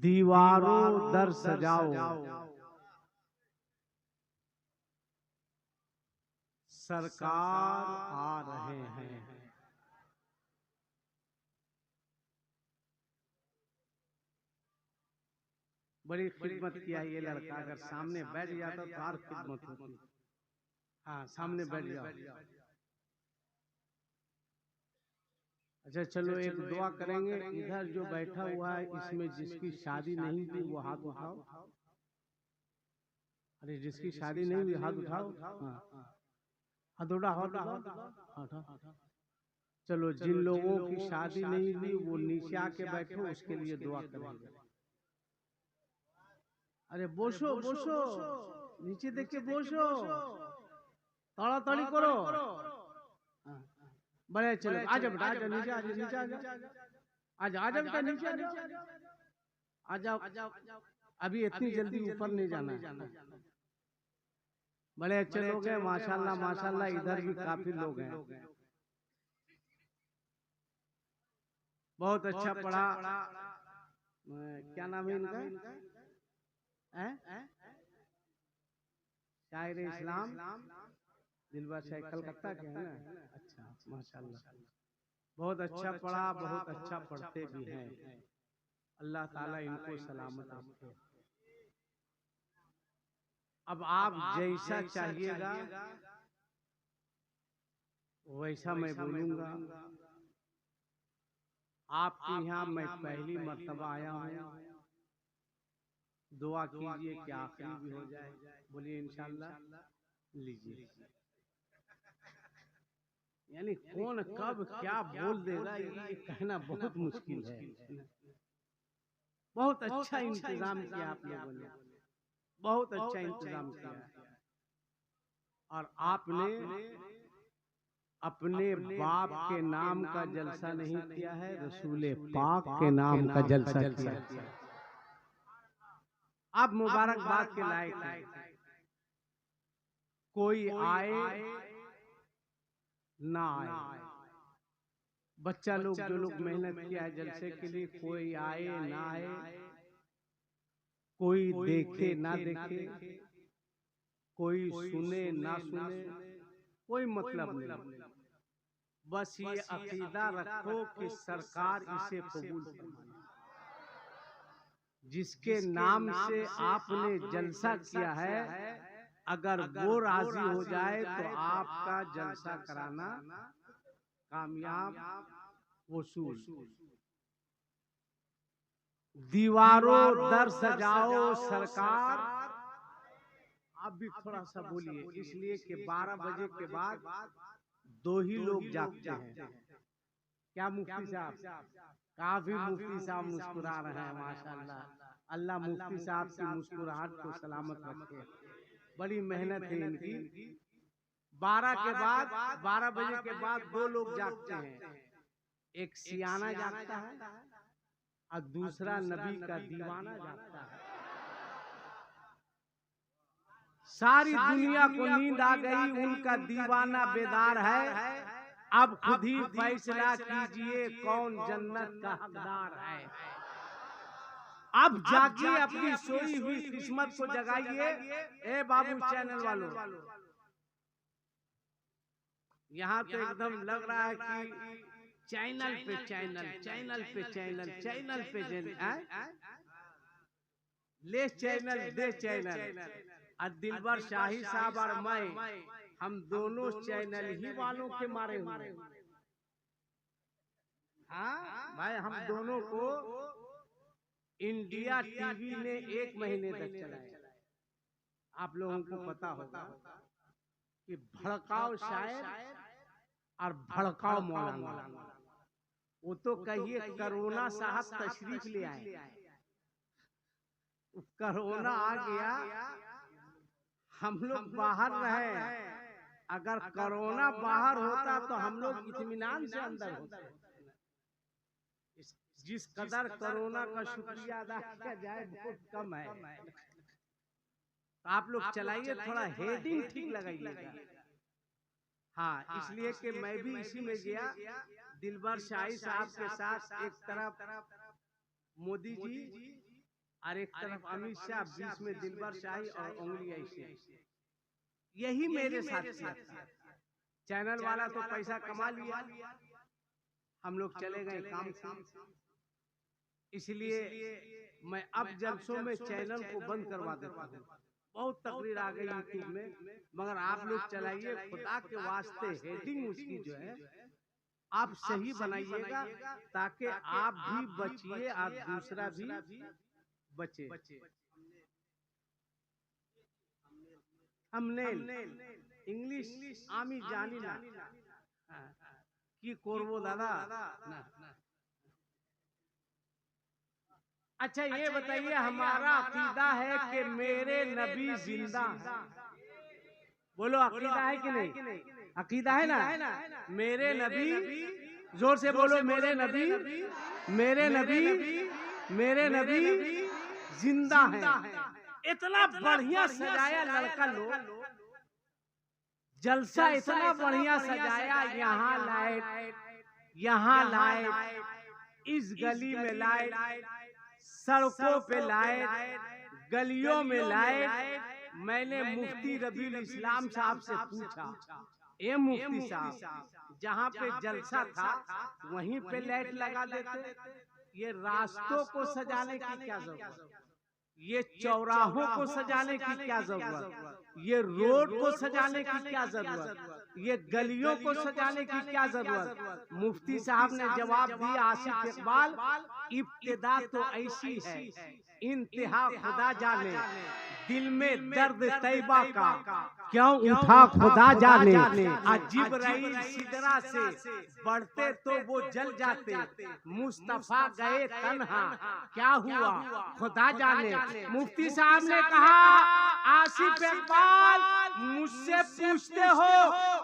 दीवारों दर सजाओ, सरकार आ रहे हैं। बड़ी खिदमत किया ये लड़का, अगर सामने बैठ जाता तो और खिदमत होती। हाँ, सामने बैठ जाओ। अच्छा चलो एक दुआ करेंगे। इधर जो बैठा हुआ है इसमें जिसकी शादी नहीं हुई वो हाथ उठाओ। अरे जिसकी शादी नहीं हुई हाथ उठाओ। हाँ, हाथ उठाओ। चलो जिन लोगों की शादी नहीं हुई वो नीचे आके बैठो, उसके लिए दुआ करेंगे। अरे बोसो बोसो, नीचे देख के बोसो, ताड़ाताड़ी करो। बड़े चलो आजा बेटा, आजा नीचे, आजा नीचे, आजा आजा बेटा नीचे, आ जाओ। अभी इतनी जल्दी ऊपर नहीं जाना है। बड़े अच्छे लोग हैं माशाल्लाह माशाल्लाह। इधर भी काफी लोग हैं। बहुत अच्छा पढ़ा। क्या नाम है इनका? शायर इस्लाम दिलबर शाह, कलकत्ता के हैं ना? अच्छा माशाल्लाह, बहुत अच्छा पढ़ा, बहुत अच्छा पढ़ते भी हैं। अल्लाह ताला इनको सलामत रखे। अब आप जैसा चाहिएगा वैसा मैं बोलूंगा। आपके यहाँ मैं पहली मर्तबा आया हूँ, दुआ कीजिए कि आखिरी भी हो जाए। बोलिए इंशाल्लाह। लीजिए। यानी कौन कब क्या बोल देगा ये कहना बहुत मुश्किल है। बहुत अच्छा इंतजाम किया आप लोगों ने, बहुत अच्छा इंतजाम किया। और आपने अपने बाप के नाम का जलसा नहीं किया है, रसूले पाक के नाम का जलसा किया। आप मुबारकबाद के लायक हैं। कोई आए ना आए, बच्चा लोग जो लोग मेहनत किया है जलसे के लिए, कोई आए ना आए, कोई देखे ना देखे, कोई सुने ना सुने, कोई मतलब नहीं। बस ये अकीदा रखो कि सरकार इसे कबूल फरमाए। जिसके नाम से आपने जलसा किया है, अगर वो राजी हो जाए तो आपका जलसा कराना कामयाब वसूल। दीवारों दर सजाओ, सरकार। आप भी थोड़ा सा बोलिए, इसलिए कि 12 बजे के बाद 2 ही लोग जागते हैं। क्या मुफ्ती साहब? काफी मुफ्ती साहब मुस्कुरा रहे हैं माशाल्लाह। अल्लाह मुफ्ती साहब की मुस्कुराहट को सलामत रखे। बड़ी मेहनत है इनकी। 12 के बाद 12 बजे के बाद 2 लोग जागते हैं। एक सियाना जागता है और दूसरा नबी का दीवाना जागता है। सारी दुनिया को नींद आ गई, उनका दीवाना बेदार है। अब खुद ही फैसला कीजिए कौन जन्नत का हकदार है। अब जागिए, अपनी सोई हुई किस्मत को जगाइए। ए बाबू चैनल वालों, यहाँ तो एकदम लग रहा है कि चैनल पे चैनल, चैनल पे चैनल, चैनल पे चैनल, ले चैनल दे चैनल। और दिलबर शाही साहब और मैं, हम दोनों चैनल ही वालों के मारे हुए। हाँ भाई, हम दोनों को इंडिया टीवी ने 1 महीने तक चलाया। आप लोगों को पता होगा कि भड़काओ शायर और भड़काओ मौलाना, वो तो कहिए कोरोना साहब तशरीफ ले आए। कोरोना आ गया, हम लोग बाहर रहे। अगर कोरोना बाहर होता तो हम लोग इत्मीनान से अंदर होते। जिस कदर कोरोना का शुक्रिया अदा किया जाए बहुत कम है। आप लोग चलाइए, थोड़ा हेडिंग ठीक लगाइएगा। हाँ, इसलिए कि मैं भी इसी में गया। दिलबर शाही साहब के साथ एक तरफ मोदी जी और एक तरफ अमित शाह, बीच में दिलबर शाही और उंगली ऐसे। यही मेरे साथ किया था। चैनल वाला तो पैसा कमा लिया, हम लोग चले गए काम से। इसलिए मैं अब जलसों में चैनल को बंद करवा देता हूँ। बहुत तकरीर आ गई यूट्यूब में, मगर आप लोग चलाइए खुदा के वास्ते। हेडिंग उसकी जो है आप सही बनाइएगा, ताकि आप भी बचिए और दूसरा भी बचे। थंबनेल इंग्लिश आमी जानी ना की करबो दादा ना। अच्छा ये बताइए, हमारा अकीदा है कि मेरे नबी जिंदा है। बोलो अकीदा है कि नहीं? अकीदा है ना? मेरे नबी, जोर से बोलो, मेरे नबी, मेरे नबी, मेरे नबी जिंदा है। इतना बढ़िया सजाया लड़का लोग, जलसा इतना बढ़िया सजाया। यहाँ लाइट, यहाँ लाइट, इस गली में लाइट, सड़कों पे लाइट, गलियों में लाइट। मैंने मुफ्ती रबीउल इस्लाम साहब से पूछा, ए मुफ्ती साहब, जहाँ पे जलसा था वहीं पे लाइट लगा देते, ये रास्तों को सजाने की क्या जरूरत? ये चौराहों को सजाने की क्या जरूरत? ये रोड को सजाने की क्या जरूरत? ये गलियों को सजाने की क्या जरूरत? मुफ्ती साहब ने जवाब दिया, आसिफ इकबाल, इब्तिदा तो ऐसी है, इंतहा खुदा जाने, दिल में दर्द तैबा का क्यों उठा खुदा जाने। अजीब रही सिदरा से बढ़ते तो वो जल जाते, मुस्तफा गए तन्हा क्या हुआ खुदा जाने। मुफ्ती साहब ने कहा, आसिफ इकबाल, मुझसे पूछते हो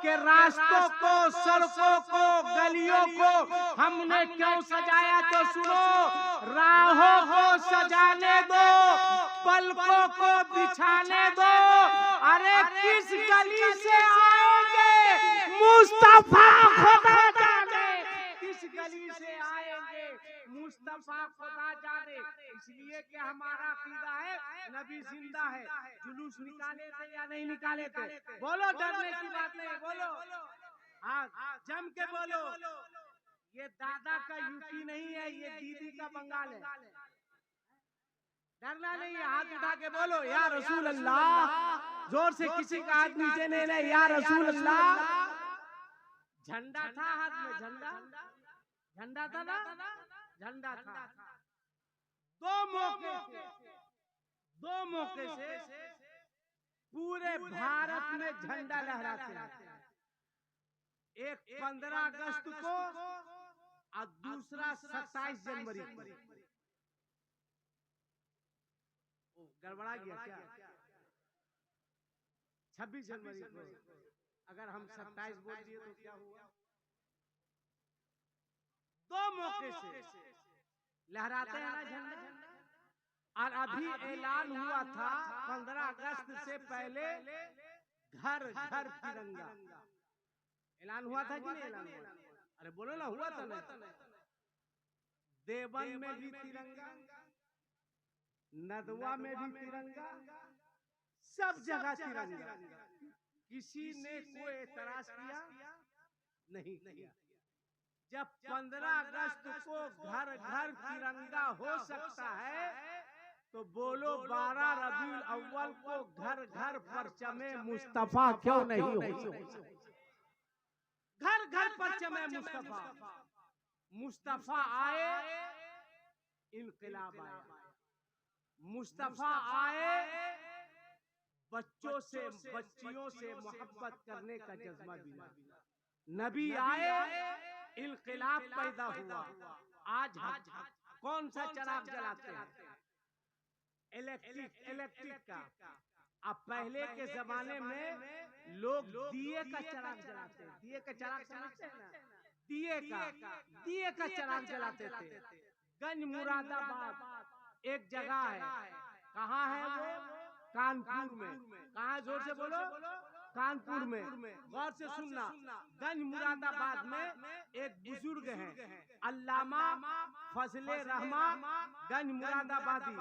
कि रास्तों को, सड़कों को, गलियों को हमने क्यों सजाया, तो सुनो, राहों को सजाने दो, पलकों को बिछाने दो। अरे किस गली से आएंगे मुस्तफा खुदा जाने, किस गली से आएंगे मुस्तफा खुदा जाने। इसलिए कि हमारा अकीदा है नबी जिंदा है। जुलूस निकाले थे या नहीं निकाले थे? बोलो, डरने की बात नहीं, बोलो, हाँ जम के बोलो। ये दादा का यूपी नहीं है, ये दीदी का बंगाल है। डरना नहीं है, हाथ उठा के बोलो या रसूल अल्लाह। जोर से, किसी का हाथ नीचे नहीं ले, या रसूल अल्लाह। झंडा था हाथ में, झंडा, झंडा था ना, झंडा था। दो मौके से पूरे भारत में झंडा लहराते हैं। एक 15 अगस्त को और दूसरा 27 जनवरी को। गड़बड़ा गया क्या? 26 जनवरी को अगर हम 27 बोल दिए तो क्या हुआ? दो मौके से लहराते हैं ना झंडा। और अभी ऐलान हुआ था 15 अगस्त से पहले घर घर तिरंगा। ऐलान हुआ था कि नहीं ऐलान हुआ? अरे बोलो ना, हुआ था ना? देवबंद में भी तिरंगा, नदवा में भी तिरंगा, सब जगह तिरंगा। किसी ने कोई एतराज किया नहीं किया। जब 15 अगस्त को घर घर तिरंगा हो सकता है, तो बोलो 12 रबीउल अव्वल को घर घर परचमे मुस्तफा क्यों नहीं हो? घर घर परचमे मुस्तफा। मुस्तफा आए, इनकलाब आया। मुस्तफा आए, बच्चों से, बच्चियों से मोहब्बत करने का जज्बा मिला। नबी आए, इनकलाब पैदा हुआ। आज हम कौन सा चराग जलाते हैं? इलेक्ट्रिक का। अब पहले के जमाने में लोग दिए का चराग जलाते हैं। दिए का चराग समझते हैं ना? दिए का चराग जलाते थे। गंज मुरादाबाद एक जगह है, कहाँ है वो? कानपुर में। कहाँ? जोर से बोलो, कानपुर में, गौर से सुनना, गंज मुरादाबाद में एक बुजुर्ग हैं अल्लामा फजले रहमान गंज मुरादाबादी।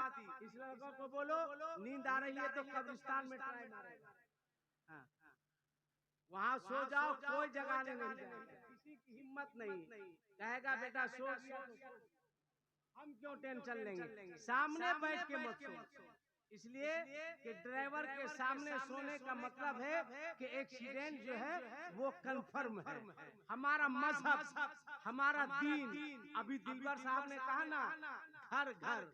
इस लड़कों को बोलो नींद आ रही है तो कब्रिस्तान में ट्राई मारेगा, वहाँ सो जाओ, कोई जगाने नहीं जाएगा, किसी की हिम्मत नहीं, कहेगा बेटा सो, हम क्यों टेंशन लेंगे, सामने बैठ के मत सो। इसलिए कि ड्राइवर के सामने सोने का मतलब है कि एक्सीडेंट जो है वो कंफर्म है। हमारा मजहब, हमारा दीन, अभी दिलवर साहब ने कहा ना, घर घर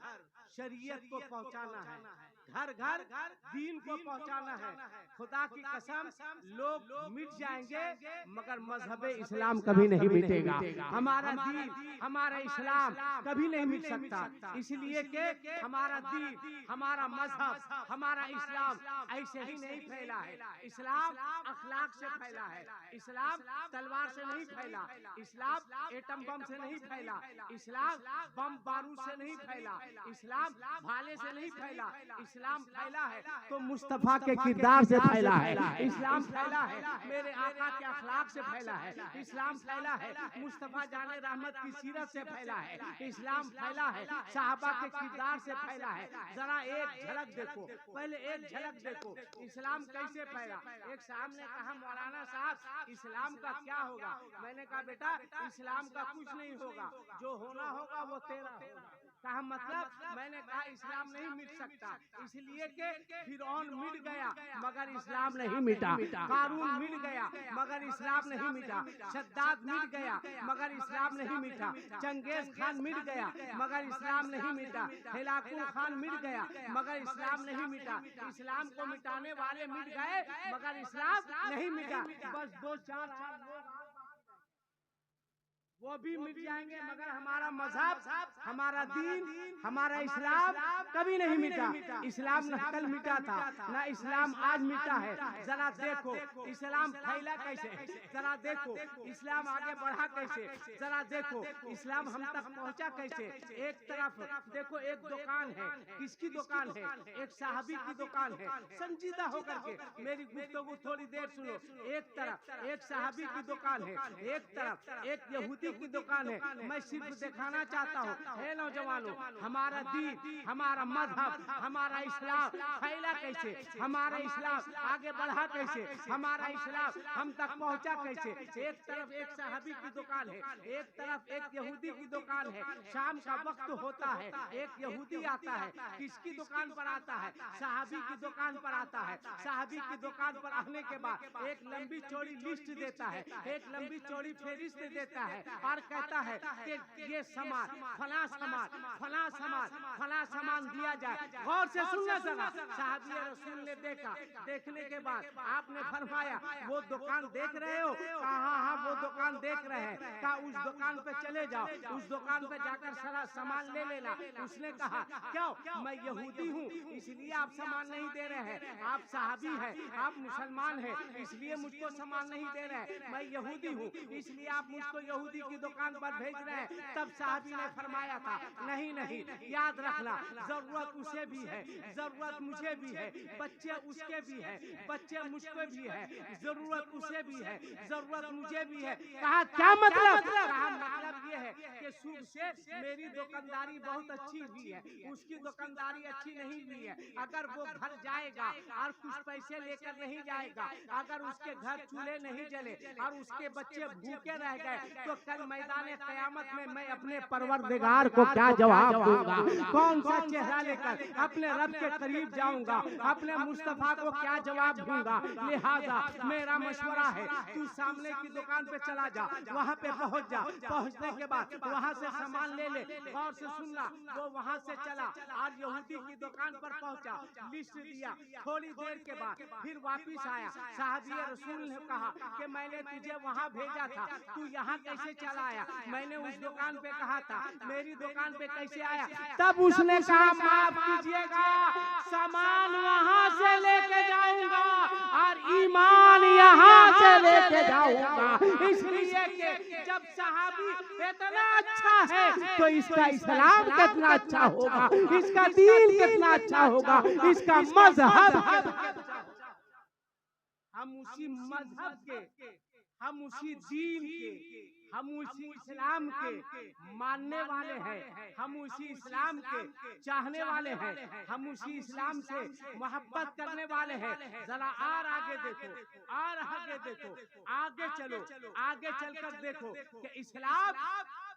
शरीयत को पहुंचाना है, घर घर दीन को पहुंचाना है। खुदा की कसम लोग मिट जाएंगे मगर मजहब इस्लाम कभी नहीं मिटेगा। हमारा दीन, हमारा इस्लाम कभी नहीं मिट सकता, इसलिए कि हमारा दीन, हमारा मजहब, हमारा इस्लाम ऐसे ही नहीं फैला है। इस्लाम अखलाक से फैला है, इस्लाम तलवार से नहीं फैला, इस्लाम एटम बम से नहीं फैला, इस्लाम बम बारूद से नहीं फैला, इस्लाम भाले से नहीं फैला, इस्लाम फैला है तो मुस्तफा के किरदार से फैला है, इस्लाम फैला है मेरे आका के अखलाक से फैला है, इस्लाम फैला है मुस्तफा जाने रहमत की सीरत से फैला है, इस्लाम फैला है साहबा के किरदार से फैला है। जरा एक झलक देखो, पहले एक झलक देखो इस्लाम कैसे फैला। एक साहब ने कहा मौलाना साहब इस्लाम का क्या होगा, मैंने कहा बेटा इस्लाम का कुछ नहीं होगा, जो होना होगा वो तेरा होगा। कहा मतलब, मैंने कहा इस्लाम नहीं मिट सकता, इसलिए कि फिरौन मिट गया मगर इस्लाम नहीं मिटा, कारून मिट गया मगर इस्लाम नहीं मिटा, शद्दाद मिट गया मगर इस्लाम नहीं मिटा, चंगेज खान मिट गया मगर इस्लाम नहीं मिटा, हिलाकुल खान मिट गया मगर इस्लाम नहीं मिटा। इस्लाम को मिटाने वाले मिट गए मगर इस्लाम नहीं मिटा। बस दो चार लोग वो भी मिट जाएंगे मगर हमारा मजहब, हमारा दीन, हमारा इस्लाम कभी नहीं मिटा। इस्लाम न कल मिटा था ना इस्लाम आज मिटा है। जरा देखो इस्लाम फैला कैसे, जरा देखो इस्लाम आगे बढ़ा कैसे, जरा देखो इस्लाम हम तक पहुंचा कैसे। एक तरफ देखो एक दुकान है, किसकी दुकान है, एक साहबी की दुकान है। संजीदा होकर के मेरी गुफ्तगू थोड़ी देर सुनो। एक तरफ एक साहबी की दुकान है, एक तरफ एक यहूदी की दुकान है। मैं सिर्फ दिखाना चाहता हूँ हे नौजवानों, हमारा दीन, हमारा मजहब, हमारा इस्लाम फैला कैसे, हमारा इस्लाम आगे बढ़ा कैसे, हमारा इस्लाम हम तक पहुँचा कैसे। एक तरफ एक साहबी की दुकान है, एक तरफ एक यहूदी की दुकान है। शाम का वक्त होता है, एक यहूदी आता है, किसकी दुकान पर आता है, साहबी की दुकान पर आता है। साहबी की दुकान पर आने के बाद एक लंबी चौड़ी लिस्ट देता है, एक लंबी चौड़ी फेरिस्त देता है और कहता है कि ये सामान फला सामान फला सामान फला सामान दिया जाए। गौर से सुनना जरा। साहबी रसूल ने देखा, देखने के बाद आपने फरमाया वो दुकान देख रहे हो? कहा हाँ वो दुकान देख रहे हैं। कहा उस दुकान पे चले जाओ, उस दुकान पे जाकर सारा सामान ले लेना। उसने कहा क्यों, मैं यहूदी हूँ इसलिए आप सामान नहीं दे रहे हैं, आप साहबी हैं, आप मुसलमान हैं इसलिए मुझको सामान नहीं दे रहे हैं, मैं यहूदी हूँ इसलिए आप मुझको यहूदी की दुकान पर भेज रहे हैं। तब साहबी ने फरमाया था नहीं नहीं, याद रखना जरूरत उसे भी है, जरूरत मुझे भी है, बच्चे उसके भी है, बच्चे मुझको भी है, जरूरत उसे भी है, जरूरत मुझे भी है। कहा क्या मतलब? कहा मतलब ये है कि सुबह से मेरी दुकानदारी बहुत अच्छी हुई है, उसकी दुकानदारी अच्छी नहीं हुई है। अगर वो घर जाएगा और कुछ पैसे लेकर नहीं जाएगा, अगर उसके घर चूल्हे नहीं जले और उसके बच्चे भूखे रह गए तो कल मैदान क़यामत में मैं अपने परवरदिगार को क्या जवाब दूंगा? कौन सा चेहरा लेकर अपने रब के करीब जाऊंगा? अपने मुस्तफा को क्या जवाब दूंगा? लिहाजा मेरा मशवरा है तू सामने की दुकान पे चला जा, वहाँ पे पहुँच जा, पहुँचने के बाद वहाँ से सामान ले ले। गौर से सुनना, वो वहाँ से चला और यहूदी की दुकान पर पहुँचा, लिस्ट दिया। थोड़ी देर के बाद फिर वापिस आया। साहबी रसूल ने कहा कि मैंने तुझे वहाँ भेजा था, तू यहाँ कैसे चला आया? मैंने उस दुकान पे कहा था, मेरी दुकान पे कैसे आया? तब उसने कहा माफ कीजिएगा, सामान वहाँ से लेके जाऊंगा और ईमान यहाँ से लेके जाऊंगा। इसलिए कि जब सहाबी इतना अच्छा है तो इसका इस्लाम कितना अच्छा होगा, इसका दीन कितना अच्छा होगा, इसका मजहब। हम उसी मजहब के, हम उसी दीन के, हम उसी इस्लाम के मानने वाले हैं, हम उसी इस्लाम के चाहने वाले हैं, हम उसी इस्लाम से मोहब्बत करने वाले हैं। जरा और आगे देखो, और आगे देखो, आगे चलो, आगे चलकर देखो कि इस्लाम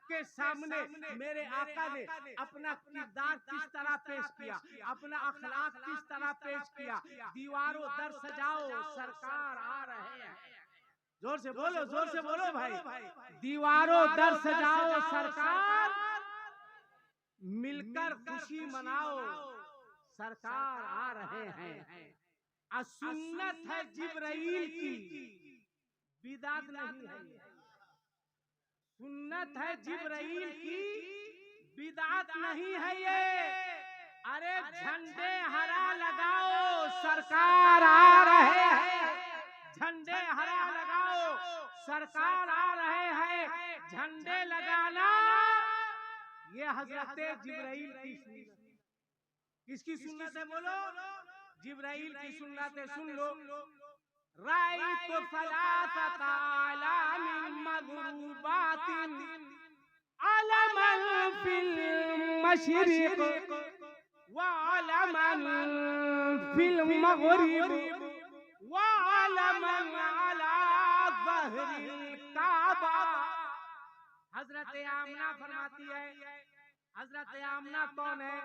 के सामने मेरे आका ने अपना किरदार किस तरह पेश किया, अपना अखलाक किस तरह पेश किया। दीवारों दर सजाओ, सरकार आ रहे हैं। जोर से बोलो, जोर से बोलो भाई। दीवारों दर सजाओ, सरकार मिलकर खुशी मनाओ, सरकार आ रहे हैं। सुन्नत है जिब्राइल की, बिदात नहीं है। सुन्नत है जिब्राइल की, बिदात नहीं है ये। अरे झंडे हरा लगाओ, सरकार आ रहे हैं। झंडे हरा लगाओ, सरकार आ रहे हैं। झंडे लगाना ये हजरत जिब्राइल की सुन्नत। किसकी सुन्नत है बोलो? जिब्राइल की सुन्नत है। सुन लो। राइतु सलासत आलामिन मगरूबातिन अलमन फिल मशरिक व अलमन फिल मगरिब व अलमन अला ज़हरिल काबा। हजरत आमना फरमाती है, हजरत आमना कौन है?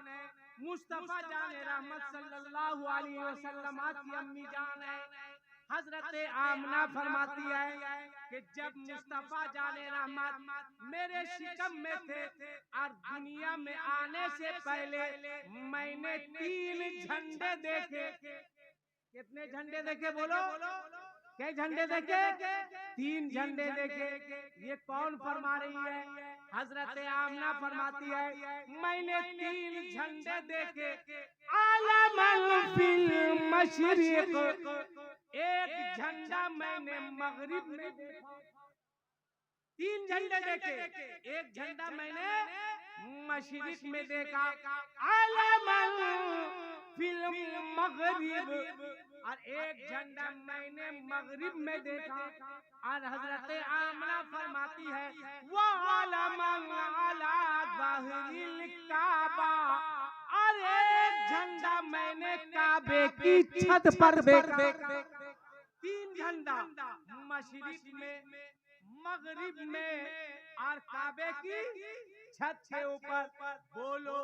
मुस्तफा जाने रहमत सल्लल्लाहु अलैहि वसल्लम की अम्मी जान है। हजरत आमना फरमाती है कि जब मुस्तफा जाने रहमत मेरे शिकम में थे और दुनिया में आने से पहले मैंने 3 झंडे देखे। कितने झंडे देखे बोलो? क्या झंडे देखे? 3 झंडे देखे। ये कौन फरमा रही है? हजरत आमना फरमाती है मैंने 3 झंडे देखे। आलमन फिल मशरिक, एक झंडा मैंने मगरिब में देखा। 3 झंडे देखे, एक झंडा मैंने मशरिक में देखा। आलमन फिल मगरिब, और एक झंडा मैंने मगरिब में देखा। और हजरत आमना फरमाती है वो आलमन अला ज़हरिल काबा, और एक झंडा मैंने काबे की छत पर देखा। 3 झंडा, मशरिक में, मगरिब में और काबे की छत के ऊपर। बोलो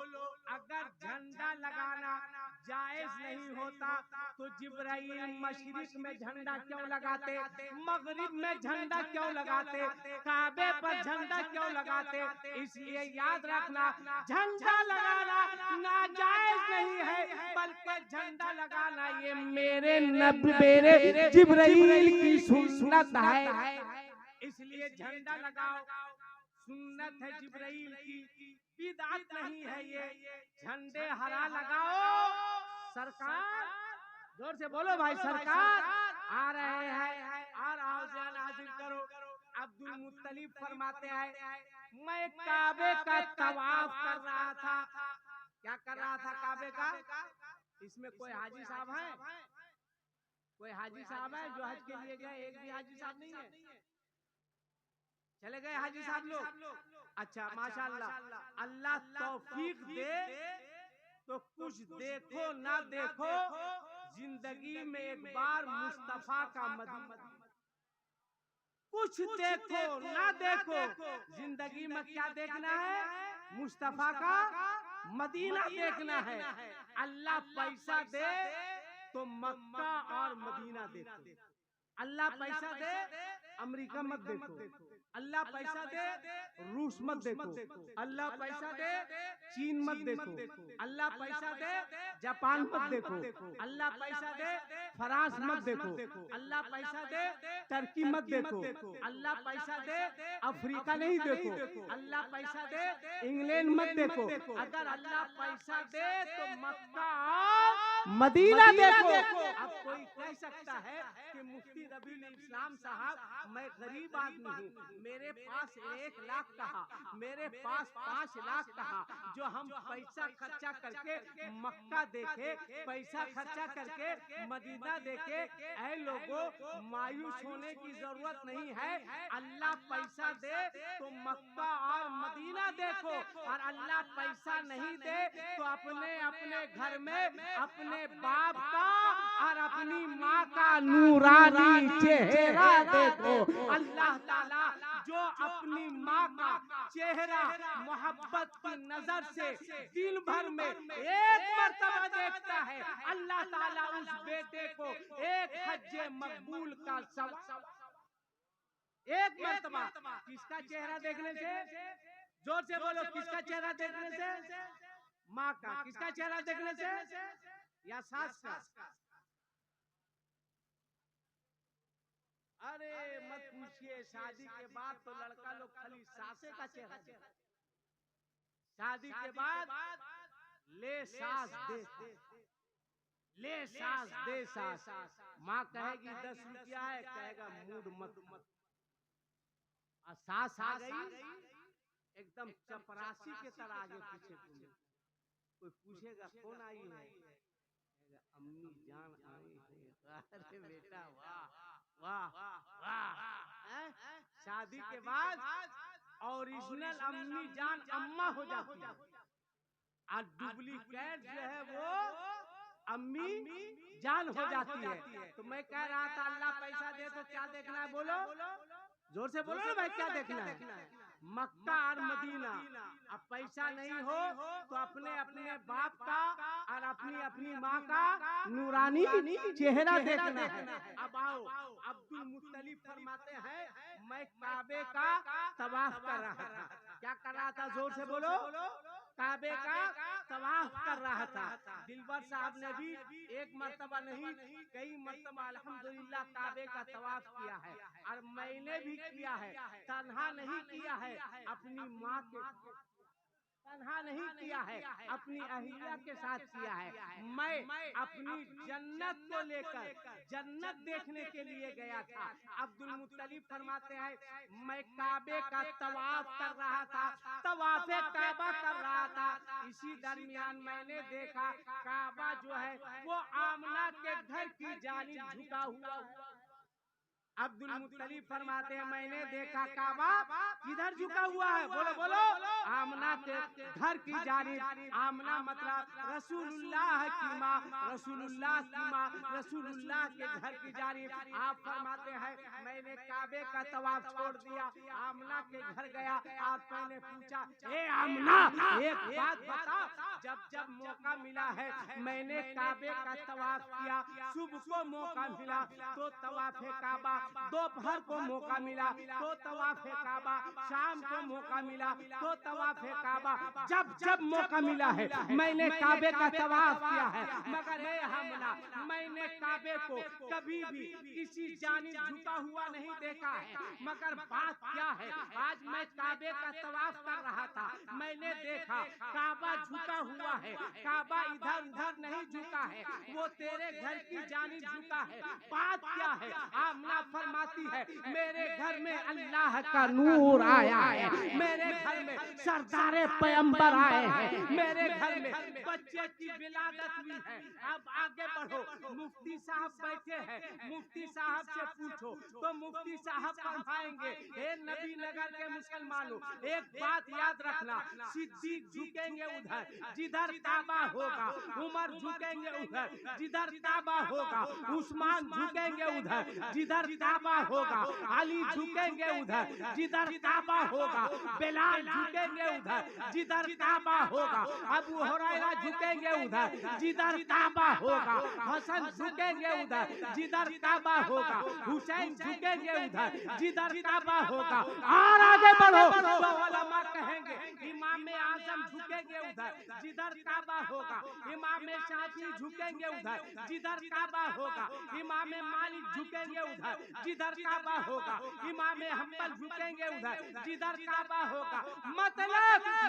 अगर झंडा लगाना जायज नहीं होता तो जिब्राइल मशरिक में झंडा क्यों लगाते, मगरिब में झंडा क्यों लगाते, काबे पर झंडा क्यों लगाते? इसलिए याद रखना, झंडा लगाना नाजायज नहीं है, बल्कि झंडा लगाना ये मेरे नबी, मेरे जिब्राइल की सुन्नत है। इसलिए झंडा लगाओ, सुन्नत है जिब्राइल की, बिदअत नहीं है ये। झंडे हरा लगाओ, सरकार, जोर से बोलो भाई, सरकार आ रहे हैं। और आवाज़ हाजिर करो। अब्दुल मुत्तलिब फरमाते हैं मैं काबे का तवाफ कर रहा था। क्या कर रहा था? काबे का। इसमें कोई हाजी साहब है? कोई हाजी साहब है जो हज के लिए गए? एक भी हाजी साहब नहीं है। चले गए हाजी साहब लोग? अच्छा माशाअल्लाह, अल्लाह तौफीक दे तो कुछ देखो ना देखो, जिंदगी में एक बार मुस्तफा का मदीना। कुछ देखो ना देखो, जिंदगी में क्या देखना है? मुस्तफा का मदीना देखना है। अल्लाह पैसा दे तो मक्का और मदीना देखो। अल्लाह पैसा दे अमेरिका मत देखो, अल्लाह पैसा दे रूस मत देखो, अल्लाह पैसा दे चीन मत देखो, अल्लाह पैसा दे जापान मत देखो, अल्लाह पैसा दे फ्रांस मत देखो, अल्लाह पैसा दे टर्की मत देखो, अल्लाह पैसा दे अफ्रीका नहीं देखो, अल्लाह पैसा दे इंग्लैंड मत देखो। अगर अल्लाह पैसा दे तो मक्का मदीना देखो। अब कोई कह सकता है कि मुफ्ती रबीउल इस्लाम साहब, मैं गरीब आदमी हूँ, मेरे पास 1 लाख कहा, मेरे पास 5 लाख कहा, जो हम पैसा खर्चा करके मक्का देखे, पैसा खर्चा करके मदीना मदीना देखे। ऐ लोगों, मायूस होने की जरूरत नहीं है। अल्लाह पैसा दे तो मक्का और मदीना देखो, और अल्लाह पैसा नहीं दे तो अपने अपने घर में अपने बाप का और अपनी माँ का नूरानी चेहरा देखो। अल्लाह ताला जो अपनी माँ का चेहरा मोहब्बत की नजर से दिन भर में एक मर्तबा देखता है, अल्लाह ताला उस बेटे को एक हज्जे मकबूल का सवाब, एक मर्तबा। किसका चेहरा देखने से? जोर से बोलो, किसका चेहरा देखने से? माँ का। किसका चेहरा देखने से? या सास का? अरे मत पूछिए, शादी के बाद तो लड़का लोग खाली सासे का चेहरा देखता है। शादी के बाद ले सास दे, ले सास दे सास। माँ कहेगी 10 रुपया है, कहेगा मूड मत। और सास आ गई एकदम चपरासी के तरह आगे पीछे घूमे। कोई पूछेगा कौन आई है, अम्मी जान आई है। अरे बेटा वाह वाह वाह। शादी के बाद ओरिजिनल अम्मी जान अम्मा हो जाती है, और डुप्लीकेट जो है वो अम्मी जान हो जाती है। तो मैं कह रहा था अल्लाह पैसा दे तो क्या देखना है? बोलो, जोर से बोलो ना भाई, क्या देखना है? मक्का और मदीना। अब पैसा नहीं हो तो अपने अपने बाप का और अपनी अपनी माँ का नूरानी चेहरा देखना है। अब आओ, अब्दुल मुत्तलिब फरमाते हैं, मैं काबे का तवाफ कर रहा था। क्या कर रहा था? जोर से बोलो। काबे का तवाफ कर रहा था। दिलबर साहब ने भी एक मर्तबा नहीं, कई मर्तबा अल्हम्दुलिल्लाह काबे का तवाफ किया है, और मैंने भी किया है। तन्हा नहीं किया है, अपनी माँ के तन्हा नहीं किया है, अपनी अहिया के साथ किया है। मैं अपनी जन्नत को लेकर जन्नत देखने के लिए गया था। अब्दुल मुत्तलिब फरमाते हैं, मैं काबे का तवाफ कर रहा था, तवाफे काबा कर रहा था। इसी दरमियान मैंने देखा काबा जो है वो आमना के घर की जानिब झुका हुआ। अब्दुल मुत्तलिब फरमाते हैं, मैंने देखा काबा किधर झुका हुआ है? बोलो बोलो। आमना के घर की जानिब। आमना मतलब रसूलुल्लाह की माँ, रसूलुल्लाह की माँ, रसूलुल्लाह के घर की जानिब। आप फरमाते हैं, मैंने काबे का तवाफ छोड़ दिया, आमना के घर गया, और मैंने पूछा, ए आमना एक बात बता, जब जब मौका मिला है मैंने काबे का तवाफ किया। सुबह को मौका मिला तो तवाफे काबा, दोपहर को मौका मिला तो तवाफे काबा, शाम को मौका मिला तो तवाफे काबा। जब जब मौका मिला है मैंने काबे का तवाफ किया है, मगर हे हमना, मैंने काबे को कभी भी किसी जानिब झुका हुआ नहीं देखा है। मगर बात क्या है, आज मैं काबे का तवाफ कर रहा था, मैंने देखा काबा झुका हुआ है। काबा इधर उधर नहीं झुका है, वो तेरे घर की जानिब झुका है। बात क्या है? आमना फरमाती है, मेरे घर में अल्लाह का नूर आया है, मेरे घर में सरदारे पैगंबर आए हैं, मेरे घर में बच्चे की विलादत हुई है। अब आगे बढ़ो, मुफ्ती साहब बैठे हैं, मुफ्ती साहब से पूछो तो मुफ्ती साहब फरमाएंगे, हे नबी नगर के मुसलमानों, एक बात याद रखना, सिद्दीक झुकेंगे उधर जिधर काबा होगा, उमर झुकेंगे उधर जिधर काबा होगा, उस्मान झुकेंगे उधर जिधर काबा होगा, अली झुकेंगे उधर जिधर काबा होगा, बिलाल झुकेंगे उधर जिधर काबा होगा, अबू हुरैरा झुकेंगे उधर जिधर काबा होगा, हसन झुकेंगे उधर जिधर काबा होगा, हुसैन झुकेंगे उधर जिधर काबा होगा। और आगे बढ़ो तो उलमा कहेंगे, इमाम आजम झुकेंगे उधर जिधर काबा होगा, इमाम शाफी झुकेंगे उधर जिधर काबा होगा, इमाम मालिक झुकेंगे उधर जिधर काबा होगा, इमाम हम्बल झुकेंगे उधर जिधर काबा होगा।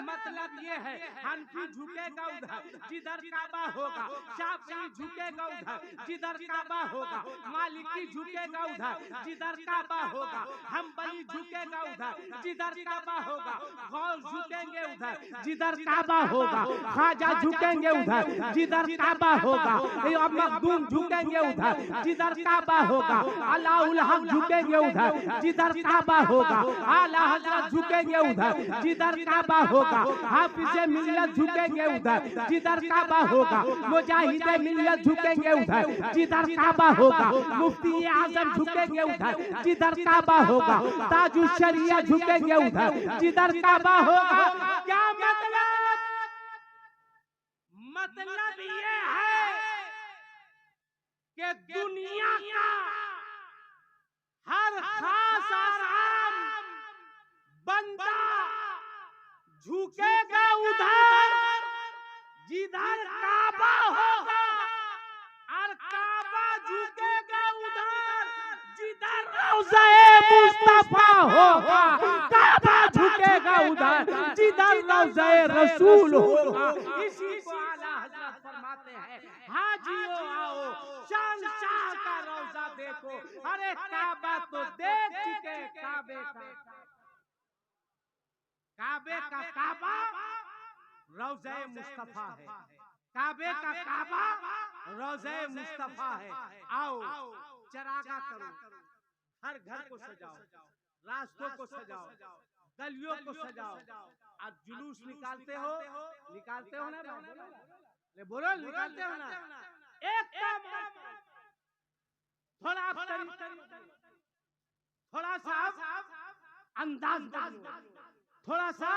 मतलब ये है, हनफी झुकेगा उधर जिधर काबा होगा, शाफी झुकेगा उधर जिधर काबा होगा, मालिकी झुकेगा उधर जिधर काबा होगा, हम्बली झुकेगा उधर जिधर काबा होगा, गौस झुकेंगे उधर जिधर काबा होगा ख्वाजा झुकेंगे उधर, जिधर काबा होगा मखदूम झुकेंगे उधर, जिधर काबा होगा अलाउल हक झुकेंगे उधर, जिधर काबा होगा आला हजरत झुकेंगे उधर, जिधर काबा होगा हाफिज़े मिल्लत झुकेंगे उधर, जिधर काबा होगा मुजाहिदे मिल्लत झुकेंगे उधर, जिधर काबा होगा मुफ्ती आजम झुकेंगे उधर, जिधर काबा होगा ताजुल शरिया झुकेंगे उधर, जिधर काबा होगा। क्या मतलब ये है कि दुनिया का हर खास आराम बंदा झुकेगा उधर, जिधर काबा होगा, और काबा झुकेगा उधर, जिधर रौज़ा-ए मुस्तफा होगा। काबा झुकेगा उधर, जिधर रौज़ा-ए रसूल होगा। इसी को आला हज़रत फरमाते हैं, हाजियो आओ शहंशाह का रौज़ा देखो। अरे काबा तो देख चुके, काबे का काबा रौज़ा-ए मुस्तफा है, काबे का काबा रौज़ा-ए मुस्तफा है। आओ चरागा करो, हर घर को सजाओ, रास्तों को सजाओ, गलियों को सजाओ। आज जुलूस निकालते हो ना, बोलो निकालते हो ना। एक थोड़ा सा अंदाज बदलो, थोड़ा सा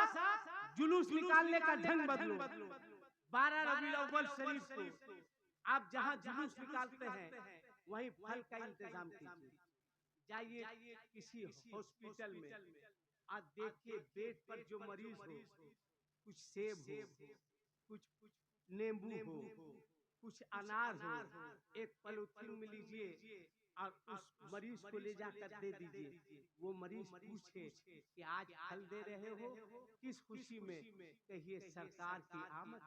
जुलूस निकालने का ढंग बदलो। 12 रबीउल अव्वल शरीफ को आप जहां जुलूस निकालते हैं वहीं फल का इंतजाम कीजिए। जाइए किसी हॉस्पिटल में, आज देखिए बेड पर जो मरीज हो, कुछ सेब हो, कुछ नींबू हो, कुछ अनार हो, एक पॉलीथिन में लीजिए और उस मरीज को ले जाकर दे दीजिए। वो मरीज पूछे कि आज फल दे रहे हो किस खुशी में, कहिए सरकार की आमद।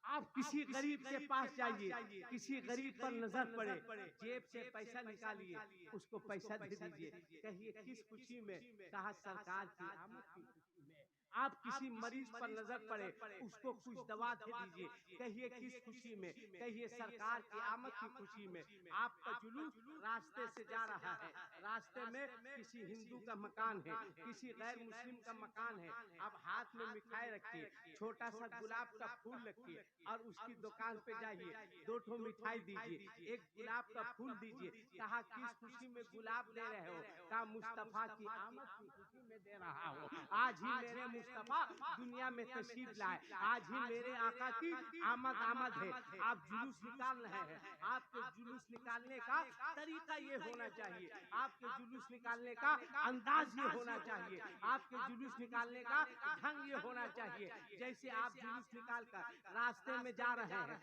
आप किसी गरीब के पास जाइए, किसी गरीब पर नजर पड़े, जेब से पैसा निकालिए, उसको पैसा दे दीजिए, कहिए किस खुशी में, कहा सरकार की आमद की खुशी में। आप किसी मरीज पर नजर पड़े, उसको कुछ दवा दे दीजिए, कहिए किस खुशी में, कहिए सरकार की आमद की खुशी में। आपका जुलूस रास्ते से जा रहा है, रास्ते में किसी हिंदू का मकान है, किसी गैर मुस्लिम का मकान है, आप हाथ में मिठाई रखिए, छोटा सा गुलाब का फूल रखिए और उसकी दुकान पे जाइए, 2 ठो मिठाई दीजिए, एक गुलाब का फूल दीजिए। कहा किस खुशी में गुलाब दे रहे हो, कहा मुस्तफा की आमद की खुशी में दे रहा हो। आज ही मेरे मुस्तफा दुनिया में तशरीफ लाए, आज ही मेरे आका की आमद है। आप जुलूस निकाल रहे हैं, आपके जुलूस निकालने का तरीका ये होना चाहिए, आपके जुलूस निकालने का अंदाज ये होना चाहिए, आपके जुलूस निकालने का ढंग ये होना चाहिए। जैसे आप जुलूस निकालकर रास्ते में जा रहे हैं,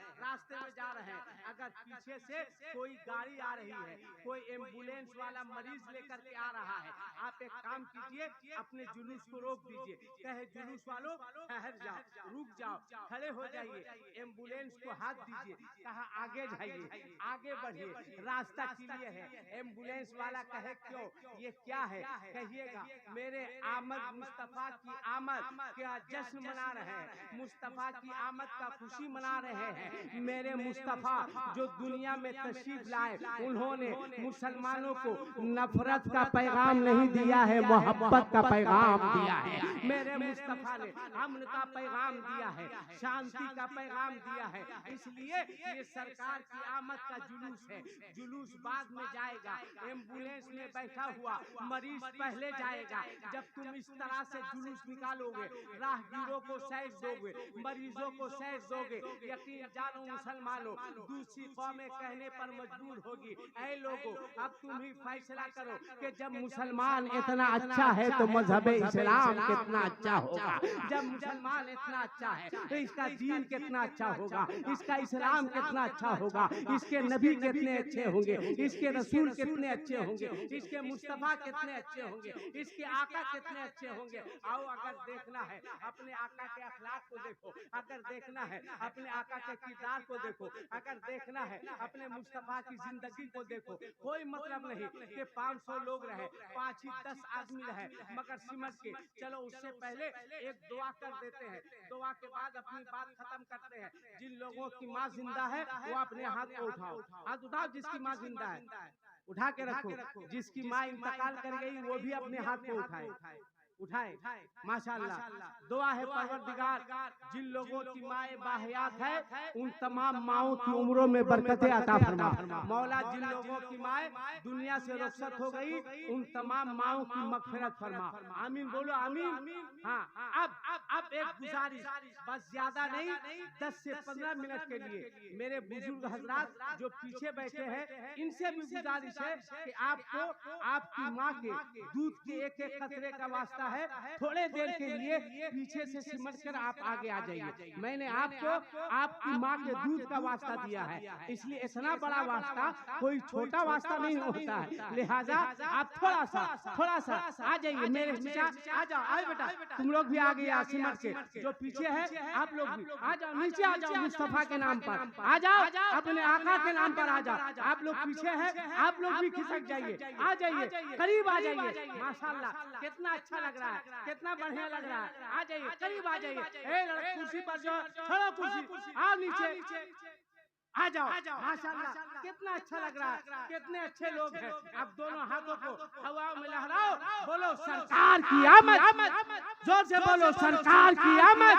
अगर पीछे से कोई गाड़ी आ रही है, कोई एम्बुलेंस वाला मरीज लेकर के आ रहा है, आप एक काम कीजिए, अपने जुलूस को रोक दीजिए, कहे जुलूस वालों ठहर जाओ, रुक जाओ, खड़े हो जाइए, एम्बुलेंस को हाथ दीजिए, कहा आगे जाइए, आगे बढ़िए, रास्ता क्लियर है। एम्बुलेंस वाला कहे क्यों, ये क्या है, कहिएगा मेरे आमद मुस्तफा की आमद का जश्न मना रहे हैं, मुस्तफा की आमद का खुशी मना रहे हैं। मेरे मुस्तफा जो दुनिया में तशरीफ लाए, उन्होंने मुसलमानों को नफरत का पैगाम नहीं दिया है, मोहब्बत का पैगाम दिया है। मेरे मुस्तफा ने अमन का पैगाम दिया है, शांति का पैगाम दिया है। इसलिए ये सरकार की आमद का जुलूस है। जुलूस बाद में जाएगा, एम्बुलेंस में बैठा हुआ मरीज पहले जाएगा। जब तुम इस तरह से जुलूस निकालोगे, राहगीरों को सैर दोगे, मरीजों को सैर दोगे, यकीन जानो मुसलमानों, दूसरी कौमें कहने पर मजबूर होगी, ऐ लोगों अब तुम ही फैसला करो कि जब मुसलमान इतना अच्छा है तो मजहब इस्लाम कितना अच्छा होगा। जब मुसलमान इतना अच्छा है तो इसका दीन कितना अच्छा होगा, इसका इस्लाम कितना अच्छा होगा, इसके नबी कितने अच्छे होंगे, इसके रसूल कितने अच्छे होंगे, इसके मुस्तफा कितने अच्छे होंगे, इसके आका कितने अच्छे होंगे। आओ अगर देखना है अपने आका के अखलाक को देखो, अगर देखना है अपने आका के किरदार को देखो, अगर देखना है अपने मुस्तफा की जिंदगी को देखो। कोई मतलब नहीं कि 500 लोग रहे, 5 ही 10 आदमी रहे, मगर सिमट के चलो। उससे पहले एक दुआ कर देते हैं, दुआ के बाद अपनी बात खत्म करते हैं। जिन लोगों की माँ जिंदा है वो अपने हाथ को उठाओ, हाथ उठाओ जिसकी माँ जिंदा है, उठा के रखो। जिसकी माँ इंतकाल कर गई वो भी अपने हाथ को उठाए, माशाअल्लाह। दुआ है परवरदिगार, जिन लोगों की माएँ बाहयात है उन तमाम माओं की उम्रों में बरकतें अता फरमा। मौला, जिन लोगों की माएँ दुनिया से रुखसत हो गई उन तमाम माओं की मगफिरत फरमा। आमीन बोलो, आमीन। हाँ, अब एक गुजारिश, बस ज्यादा नहीं, 10 से 15 मिनट के लिए मेरे बुजुर्ग हजरात जो पीछे बैठे हैं इनसे भी गुजारिश है कि आपको आपकी माँ के दूध के एक एक कतरे का वास्ता है, थोड़े देर के लिए पीछे से सिमट कर आप आगे आ जाइए। मैंने आपको आपकी माँ के दूध का वास्ता दिया है, इसलिए इतना बड़ा वास्ता कोई छोटा वास्ता नहीं होता है, लिहाजा आप थोड़ा सा आ जाइए। मेरे चाचा आ जाओ, आए बेटा, तुम लोग भी आ गए सिमट के, जो पीछे है आप लोग भी आ जाओ, नीचे आ जाओ, मुस्तफा के नाम पर आ जाओ, अपने आका के नाम पर आ जाओ। आप लोग पीछे हैं, आप लोग भी खिसक जाइए, आ जाइए, करीब आ जाइए। माशाल्लाह, कितना अच्छा लग रहा है, कितना बढ़िया लग रहा है। आ जाइए, करीब आ जाइए। कुर्सी पर जो छोड़ो कुर्सी, आओ नीचे आ जाओ। माशाल्लाह, कितना अच्छा लग रहा है, कितने अच्छे लोग हैं। अब दोनों हाथों को हवा में लहराओ, बोलो सरकार की आमद, जोर से बोलो सरकार की आमद,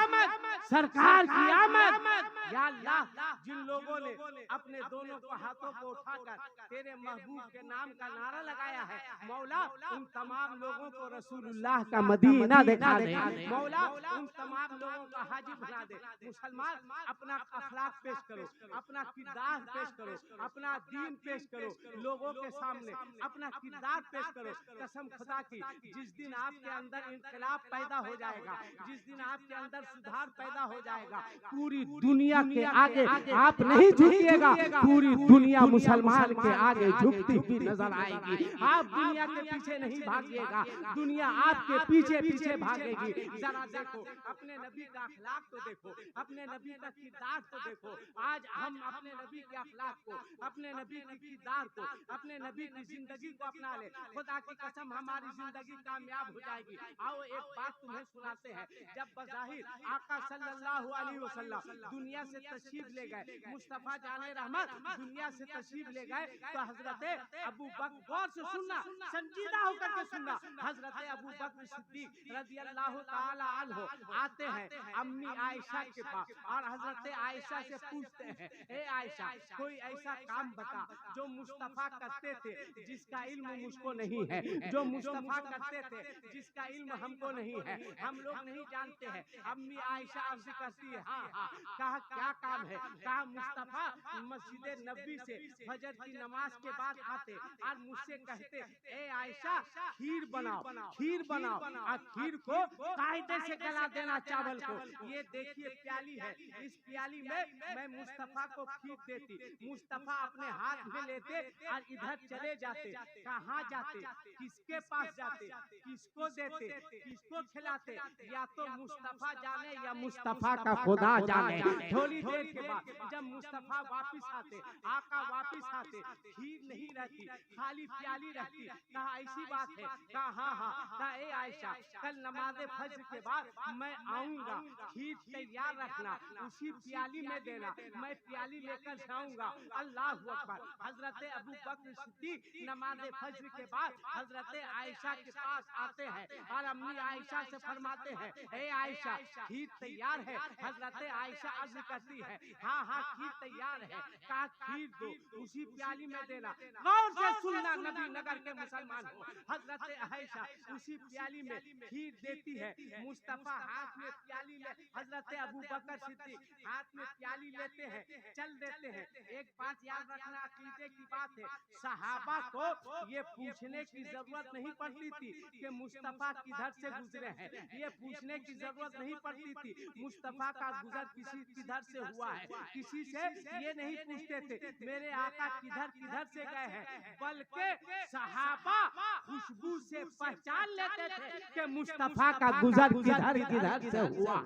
सरकार की आमद। या अल्लाह, जिन लोगों ने अपने दोनों को हाथों को उठाकर तेरे महबूब के नाम का नारा लगाया है, मौला उन तमाम लोगों को रसूलुल्लाह का मदीना दिखा दे। मौला उन तमाम लोगों का हाजी बना दे। मुसलमान, अपना अखलाक पेश करो, अपना किरदार पेश करो, अपना दीन पेश करो, लोगों के सामने अपना किरदार पेश करो। कसम खुदा की, जिस दिन आपके अंदर इंकलाब पैदा हो जाएगा, जिस दिन आपके अंदर सुधार पैदा हो जाएगा, पूरी दुनिया के आगे आप नहीं झुकिएगा, पूरी दुनिया मुसलमान के आगे झुकती हुई नजर आएगी। आप दुनिया के पीछे नहीं भागिएगा, दुनिया आपके पीछे पीछे भागेगी। जरा देखो, अपने नबी का अखलाक तो देखो, अपने नबी का किरदार तो देखो। आज हम अपने नबी के अखलाक को, अपने नबी के किरदार को, अपने नबी की जिंदगी को अपना ले। खुदा की कसम हमारी जिंदगी कामयाब हो जाएगी। आओ एक बात तुम्हें सुनाते हैं। जब बज़ाहिर आका सल्लल्लाहु अलैहि वसल्लम दुनिया से तशरीफ ले गए, मुस्तफा जाने रहमत दुनिया से तशरीफ ले गए, तो हजरत अबू बकर, गौर से सुनना, संजीदा होकर के सुनना, हजरत अबू बकर सिद्दीक रज़ियल्लाहु ताला अन्हु आते हैं अम्मी आयशा के पास और हजरत आयशा से पूछते हैं, ए आयशा, कोई ऐसा काम बता जो मुस्तफा करते थे जिसका इल्म मुझको नहीं है, जो मुस्तफा करते थे जिसका इल्म हमको नहीं है, हम लोग नहीं जानते हैं। अम्मी आयशा अर्ज करती है, हाँ, कहा क्या काम है? कहा मुस्तफा मस्जिद नबी से फजर की नमाज के बाद आते और मुझसे कहते, ए आयशा खीर बनाओ, खीर बनाओ, और खीर को कायदे से गला देना चावल को। ये देखिए प्याली है, इस प्याली में मैं मुस्तफा को खीर देती, मुस्तफा अपने हाथ में लेते और इधर चले जाते। कहाँ जाते, किसके पास जाते, किसको देते, किसको खिलाते, या तो मुस्तफा जाने या मुस्तफा का खुदा जाने। थोड़ी देर के बाद जब मुस्तफा वापिस आते, आका वापिस आते, खीर नहीं रहती, खाली प्याली रहती। कहा ऐसी बात है? कहा हाँ। कहा ए आयशा, कल नमाज़े फज्र के बाद मैं आऊंगा, खीर तैयार रखना, उसी प्याली में देना, मैं प्याली लेकर जाऊंगा। अल्लाह अकबर। हजरत अबू बकर सिद्दीक नमाज़े फज्र के बाद हजरत आयशा के पास आते हैं और अम्मी आयशा से फरमाते हैं, ए आयशा खीर तैयार है? हजरत आयशा अर्ज करती है, हाँ खीर तैयार है। कहा खीर दो, उसी प्याली में देना। गौर से सुनना नबी नगर के मुसलमान हो, हजरत आयशा उसी प्याली में खीर देती है। मुस्तफा हाथ में प्याली ले, हजरत अबू बकर सिद्दीक हाथ में प्याली लेते हैं, चल देते हैं। एक बात याद रखना, अकीदे की बात है, सहाबा को ये पूछने की जरूरत नहीं पड़ती थी कि मुस्तफा किधर से गुजरे हैं, ये पूछने की जरूरत नहीं पड़ती थी मुस्तफा का गुजर किसी किधर से हुआ है, किसी से ये नहीं पूछते थे मेरे आका किधर किधर से गए हैं, बल्कि सहाबा खुशबू से पहचान लेते थे कि मुस्तफा का गुजर किधर किधर से हुआ।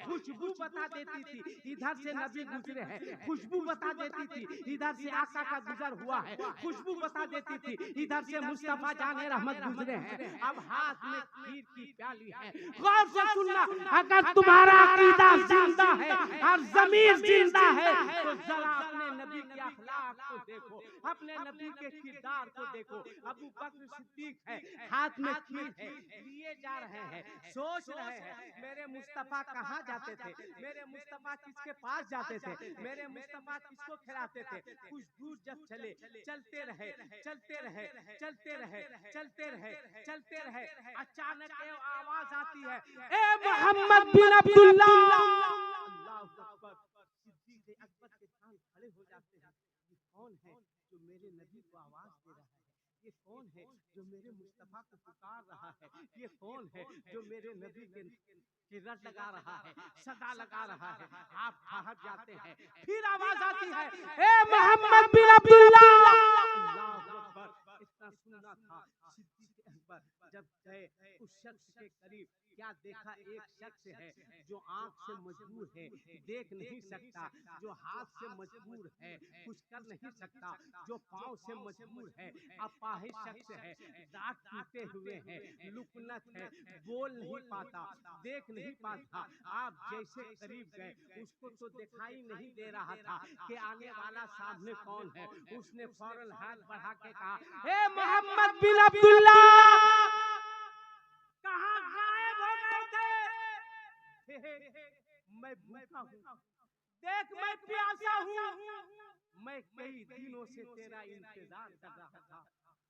खुशबू बता देती थी इधर से नबी गुजरे हैं, खुशबू बता देती थी इधर से आका का गुजर हुआ है, खुशबू बता देती थी इधर से मुस्तफा जाने रहमत गुजरे हैं। अब हाथ में खीर की प्याली है, गौर से सुनना, अगर तुम्हारा अकीदा जिंदा है और ज़मीर जिंदा है तो जरा अपने नबी के अखलाक को देखो, अपने नबी के किरदार को देखो। अबू बकर सिद्दीक है, हाथ में खीर है, लिए जा रहे हैं, सोच रहे हैं मेरे मुस्तफा कहाँ जाते थे, मेरे मुस्तफा किसके पास जाते थे, मेरे मुस्तफा किसको खिलाते थे। कुछ दूर जब चले, चलते रहे चलते रहे चलते रहे चलते रहे चलते रहे, अचानक एक आवाज आती है, ए मोहम्मद बिन अब्दुल्ला। अल्लाहू अकबर। सिद्दीक अकबर के कान खड़े हो जाते हैं, ये कौन है जो मेरे नबी को आवाज दे रहा है, ये कौन है जो मेरे मुस्तफा को पुकार रहा है, ये कौन है जो मेरे नबी के रट लगा रहा है, सदा लगा रहा है। आप ठहर जाते हैं, फिर आवाज आती है, ए मोहम्मद बिन अब्दुल्ला। अल्लाहू अकबर। इतना सुनना था। सिद्दीक अकबर जब गए उस शख्स के करीब, क्या देखा, एक शख्स है जो आंख से मजबूर है, देख नहीं सकता, जो हाथ से मजबूर है, कुछ कर नहीं सकता, जो पांव से मजबूर है, अपाहिज शख्स है, दांत टूटे हुए हैं, लुकनत है, बोल नहीं पाता, देख नहीं पाता। आप जैसे करीब गए, उसको तो दिखाई नहीं दे रहा था कि आने वाला सामने कौन है। उसने फौरन हाथ बढ़ा के कहा, ए मोहम्मद बिन अब्दुल्ला, कहाँ गायब हो गए थे? मैं भूखा हूँ, देख मैं प्यासा हूँ, मैं कई दिनों से तेरा इंतजार कर रहा था।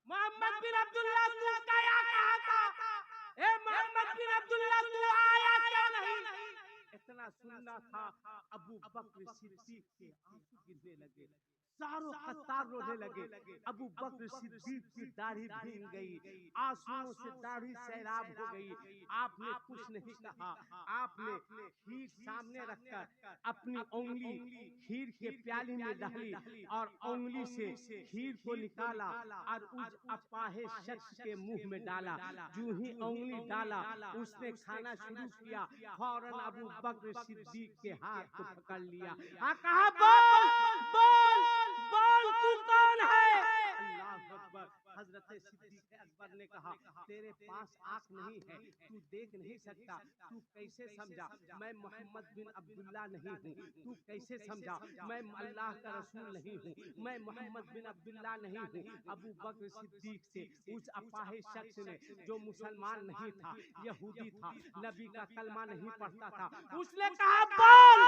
मोहम्मद बिन अब्दुल्ला तू गया कहाँ था? ए मोहम्मद बिन अब्दुल्ला तू आया क्या नहीं? इतना सुनना था। अबू बकर सिद्दीक के आंसू गिरने लगे, चारों कतार रोने लगे। अबू बकर सिद्दीक की दाढ़ी भीग गई, आंसुओं से दाढ़ी सैलाब हो गई। आपने कुछ नहीं कहा, आपने खीर सामने रखकर अपनी उंगली खीर के प्याली में डाली और उंगली से खीर को निकाला और उस अपाहिज शख्स के मुंह में डाला। जो ही उंगली डाला, उसने खाना शुरू किया, फौरन अबू बकर सिद्दीक के हाथ को पकड़ लिया। कहा, बोल बोल बोल तू कौन है? अल्लाह अकबर। हजरत सिद्दीक अकबर ने कहा, तेरे पास आंख नहीं है, तू देख नहीं सकता, तू कैसे समझा मैं मोहम्मद बिन अब्दुल्ला नहीं हूँ? तू कैसे समझा मैं अल्लाह का रसूल नहीं हूँ, मैं मोहम्मद बिन अब्दुल्ला नहीं हूँ? अबू बकर सिद्दीक से उस अपाहिज शख्स ने, जो मुसलमान नहीं था, यहूदी था, नबी का कलमा नहीं पढ़ता था, उसने कहा, बोल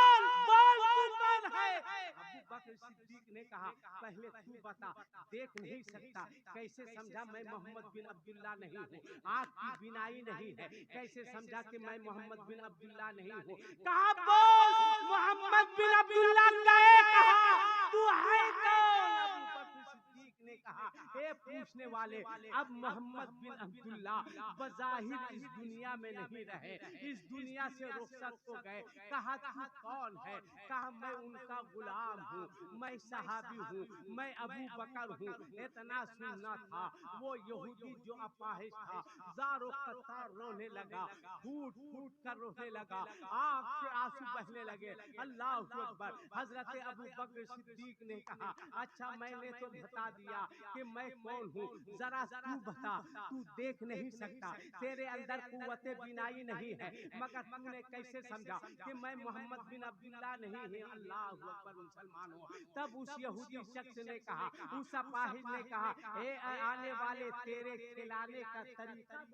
बोल तू कौन है? अबू बकर सिद्दीक ने कहा, पहले तू बता, देख नहीं सकता, कैसे समझा मैं मोहम्मद बिन अब्दुल्ला नहीं हूँ? आँख की बिनाई नहीं है, कैसे समझा कि मैं मोहम्मद बिन अब्दुल्ला नहीं हूँ? कहा, बोल मोहम्मद बिन अब्दुल्ला गए कहा, तू है कौन? अबू बकर सिद्दीक ने कहा, हे पूछने वाले, अब मोहम्मद बिन अब्दुल्ला बज़ाहिर इस दुनिया में नहीं रहे, इस दुनिया से रुखसत हो गए। कहा, तू कौन है? कहा, मैं उनका गुलाम हूँ, मैं सहाबी हूँ, मैं अबू बकर हूँ। इतना सुनना था। वो यहूदी जो अपाहिज था, ज़ारो कतार रोने लगा, फूट फूट कर रोने लगा, आँख से आंसू बहने लगे। अल्लाह अकबर। हजरत अबू बकर सिद्दीक ने कहा, अच्छा मैंने तो बता दिया कि मैं कौन हूँ, जरा तू बता, तू देख नहीं सकता, तेरे अंदर कुव्वते बिनाई नहीं है, मगर तूने कैसे समझा कि मैं मोहम्मद बिन अब्दुल्ला नहीं है? अल्लाह अकबर। मुसलमानों, तब उस यहूदी शख्स ने कहा, उस अपाहिज ने कहा, ए आने वाले, तेरे खिलाने का तरीका,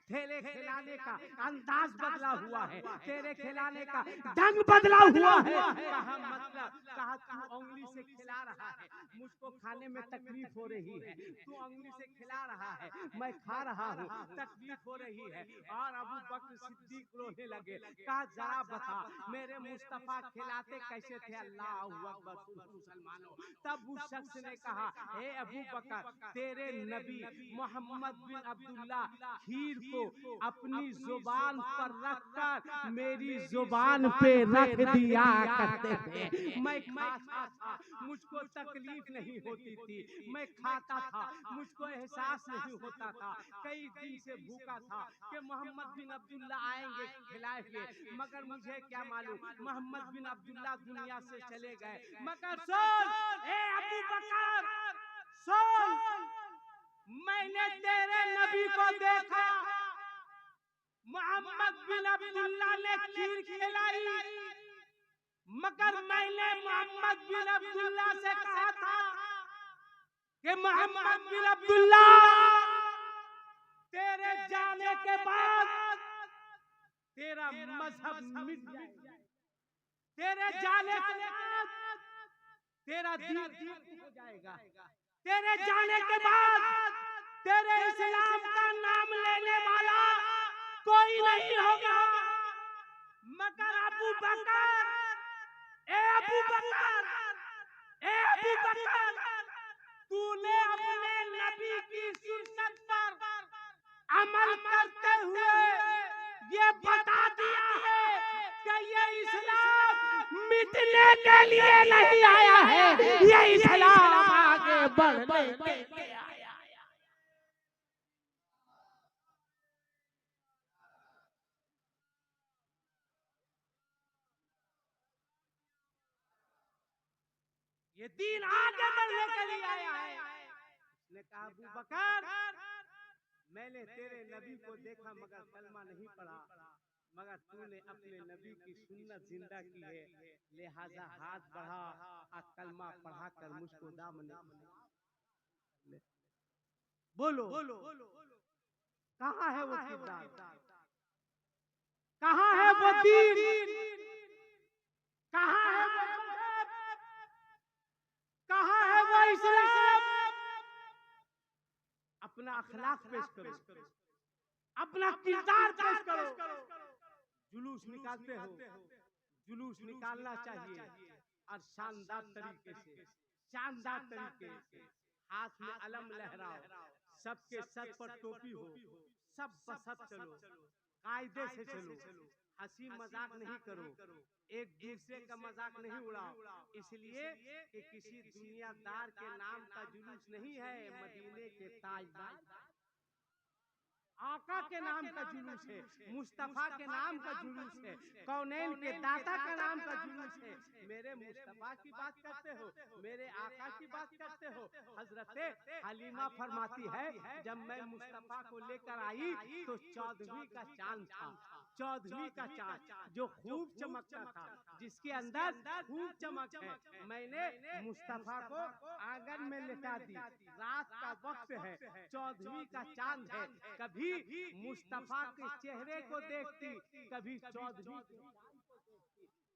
तेरे खिलाने का अंदाज बदला हुआ है, तेरे खिलाने का ढंग बदला हुआ है। कहा, मतलब? कहा, तू उंगली से खिला रहा है, मुझको खाने में तकलीफ हो रही है, तू उंगली से खिला रहा है, मैं खा रहा हूँ, तकलीफ हो रही है। और अबू बकर सिद्दीक रोने लगे। कहा, जरा बता, मेरे मुस्तफा खिलाते कैसे थे? अल्लाह अकबर। मुसलमानों, तब उस शख्स ने कहा, हे अबू बकर, तेरे नबी मोहम्मद बिन अब्दुल्ला खीर को अपनी जुबान पर रखकर मेरी जुबान पे रख दिया करते थे। मैं खाता था, मुझको तकलीफ नहीं होती थी, मैं खाता था, मुझको एहसास नहीं होता था। कई दिन से भूखा था कि मोहम्मद बिन अब्दुल्ला आएंगे खिलाएंगे, मगर मुझे क्या मालूम मोहम्मद बिन अब्दुल्ला दुनिया से चले गए। मगर सुन ए अबू बकर, सुन, मैंने तेरे नबी को देखा, मोहम्मद बिन अब्दुल्ला ने खीर खिलाई, मगर मैंने मोहम्मद बिन अब्दुल्ला से कहा था कि मोहम्मद बिन अब्दुल्ला तेरे जाने के बाद तेरा मजहब मिट जाएगा, तेरे जाने के बाद तेरा दीन हो जाएगा, तेरे जाने के बाद तेरे इस्लाम का नाम लेने वाला कोई नहीं होगा। मगर अबू बकर, ए अबू बकर, ए अबू बकर, तूने अपने नबी की सुन्नत पर अमल करते हुए ये बता दिया है कि ये इस्लाम मिटने के लिए नहीं आया है, ये इस्लाम आगे बढ़ने के लिए आया है। ये दीन आगे बढ़ने के लिए आया है। उसने कहा अबू बकर, मैंने तेरे नबी को देखा मगर कलमा नहीं पढ़ा, मगर तूने अपने नबी की सुन्नत जिंदा की है, लिहाजा हाथ बढ़ा और कलमा पढ़ा कर मुझको दामन बोलो, कहाँ है वो किरदार, कहाँ है वो दीन, कहाँ है वो मजहब, कहाँ है वो इस्लाम। अपना अखलाक पेश करो, अपना किरदार पेश करो। जुलूस निकालते हो, जुलूस निकालना चाहिए और शानदार तरीके से, शानदार तरीके से हाथ में अलम लहराओ, सबके सर पर टोपी हो, सब बसत चलो, कायदे से चलो, हंसी मजाक नहीं करो, एक दूसरे का मजाक नहीं उड़ाओ, इसलिए कि किसी दुनियादार के नाम का जुलूस नहीं है, मदीने के ताजदार आका के नाम का जुलूस है, मुस्तफा के नाम का जुलूस है, कौनैन के दाता का नाम का जुलूस है। मेरे मुस्तफा की बात करते हो, मेरे आका की बात करते हो। हजरते हलीमा फरमाती है, जब मैं मुस्तफा को लेकर आई तो 14वीं का चांद था, 14वीं का चांद जो खूब चमकता था, जिसके अंदर खूब चमक है। मैंने मुस्तफा को आंगन में लेटा दी, रात का वक्त है, 14वीं का चांद है, कभी मुस्तफा के चेहरे को देखती, कभी 14वीं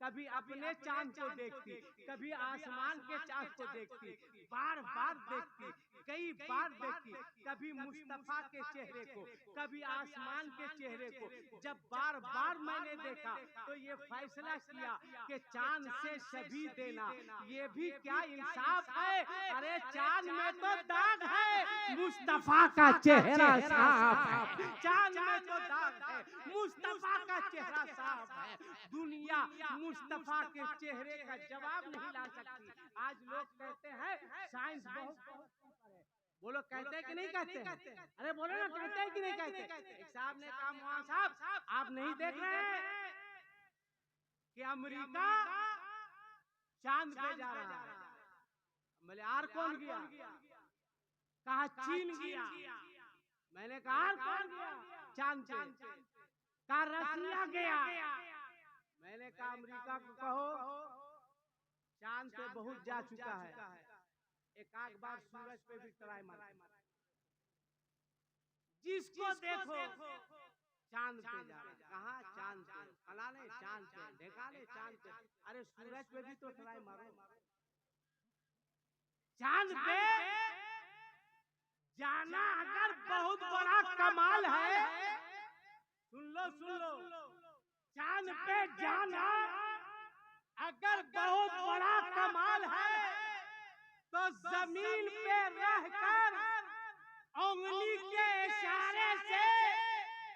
कभी अपने चांद को देखती, कभी आसमान के चांद को देखती, बार बार देखती, कई बार देखती, कभी मुस्तफा के चेहरे को, कभी आसमान के चेहरे को। जब बार बार मैंने देखा तो ये फैसला किया कि चांद से शबी देना ये भी क्या इंसाफ है। अरे चांद में तो दाग है, मुस्तफा का चेहरा साफ है, चांद में तो दाग है, मुस्तफा का चेहरा साफ है। दुनिया मुस्तफा के चेहरे का जवाब नहीं ला सकती। आज लोग कहते हैं साइंस बहुत है, बोलो कहते हैं कि नहीं कहते? अरे बोलो ना, कहते हैं कि नहीं कहते? एक साहब ने कहा मौलाना साहब आप नहीं देख रहे हैं कि अमेरिका चांद पे जा रहा है? बोले आर कौन गया? कहा चीन गया। मैंने कहा आर कौन गया चांद पे? कहा रसिया गया। मैंने कहा अमेरिका को कहो चांद पे बहुत जा चुका है, एक आध बार सूरज पे भी ट्राई मार, जिसको देखो चांद पे जा रहा है। कहाँ चांद पे? फलाने चांद पे, ढेकाने चांद पे। अरे सूरज पे भी तो ट्राई मारो। चांद पे जाना अगर बहुत बड़ा कमाल है, सुन लो, चांद पे जाना अगर बहुत बड़ा कमाल है तो जमीन पे रहकर उंगली के इशारे से